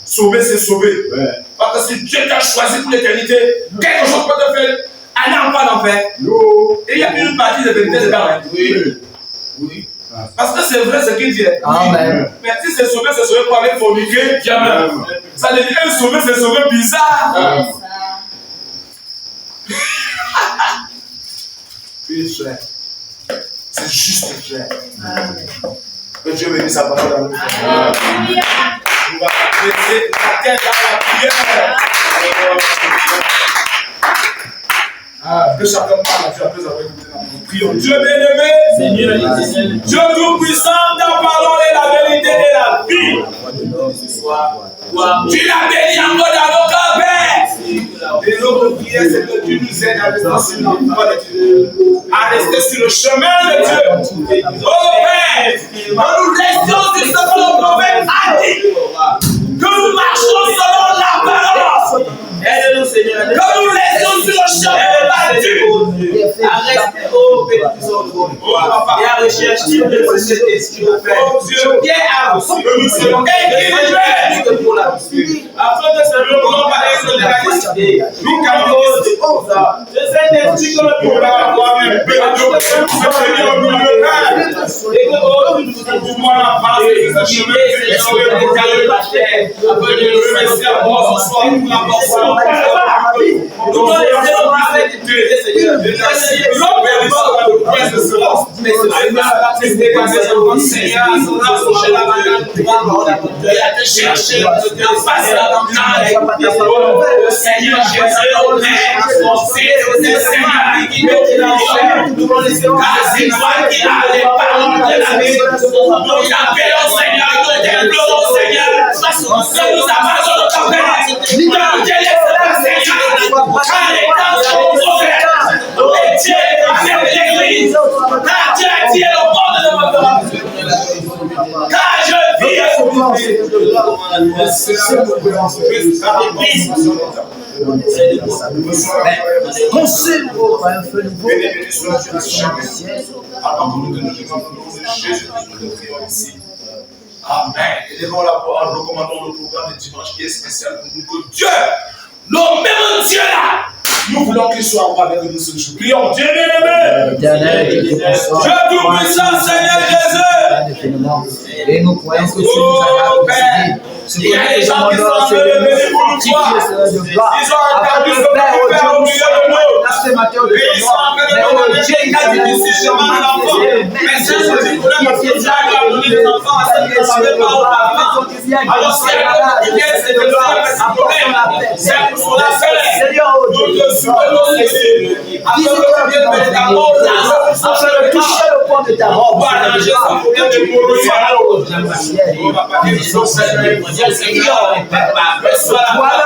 Sauver, c'est sauver. Parce que si Dieu t'a choisi pour l'éternité, quelque chose peut te faire aller en bas d'enfer. Et il y a une partie de vérité dedans. Oui. Parce que c'est vrai ce qu'il dit. Amen. Mais si c'est sauvé pour aller forniquer, jamais. Ça veut dire un sauvé, c'est sauvé bizarre. Oui, frère. C'est juste frère. Que Dieu bénisse sa parole à nous. On va laisser la tête dans la prière. Que chacun parle à Dieu après avoir écouté la prière. Dieu bien-aimé, Seigneur, Dieu tout-puissant, ta parole est la vérité et la vie. Tu l'as béni encore dans nos cœurs, Père. Et notre prière, c'est que tu nous aides à rester sur la voie de Dieu, à rester sur le chemin de Dieu. Oh Père, que nous restions justement le prophète a dit, que nous marchons selon la parole. Aide-nous, Seigneur. Que nous restions sur le chemin battu. À rester au bénédiction et à rechercher le Saint-Esprit. Oh Dieu, viens à vous. Que nous soyons équilibrés pour la vie. Afin de se reprendre par l'extériorité. Nous campons de ça. Le Saint-Esprit que nous pouvons avoir un peu de Seigneur, nous le Père. Et que nous pouvons avancer sur ce chemin que nous sommes décalés par terre. Afin de nous remercier à moi ce soir pour la portion. Nous devons laisser le parfait de Dieu, Seigneur. Nous bénissons la prière de cela. Mais c'est la prise des gazelles, Seigneur, sera prochaine la valeur de Dieu. Et à te chercher, de Dieu, face à la montagne. Oh, Seigneur Jésus, au Père, c'est Seigneur qui nous guide. Car c'est toi qui as les paroles de la vie. Nous appelons Seigneur, nous déplorons Seigneur, que nous abandonnons ton Père. Nous te laissons Seigneur, car les temps sont ouverts. Et Dieu est avec l'église. Car Dieu est le monde de votre. Car je vis. Consume-nous par un feu nouveau. Béni soit Dieu de chaque ciel. Avant que nous te nous demandons au nom de Jésus-Christ, nous te prions ici. Amen. Et devant la parole, recommandons le programme de dimanche qui est spécial pour nous que Dieu, le même Dieu là, nous voulons qu'il soit avec nous ce jour. Prions, Dieu bien-aimé. Dieu tout-puissant, Seigneur Jésus. Et nous croyons que tu nous as précédé. Il y a des gens qui sont en train de venir pour nous voir. Ils ont entendu ce que tu fais au milieu de nous. Et ils sont en train de demander Dieu, il a dit ici, je m'en enfant. Mais c'est ce que tu voulais parce que Dieu a donné des enfants à ceux qui ne savaient pas auparavant. Alors si elle a dit que c'est de ça, c'est pour son affaire. Nous te souhaitons ici. Afin que tu viennes venir ta mort, afin de toucher le point de ta robe. Pour arranger son problème de mourir. On va pas dire son Seigneur. Voilà,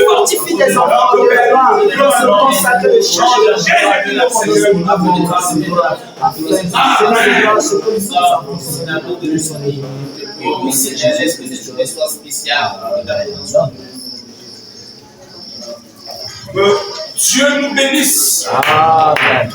fortifie tes enfants de mémoire, pour se consacrer le Dieu nous bénisse. Amen.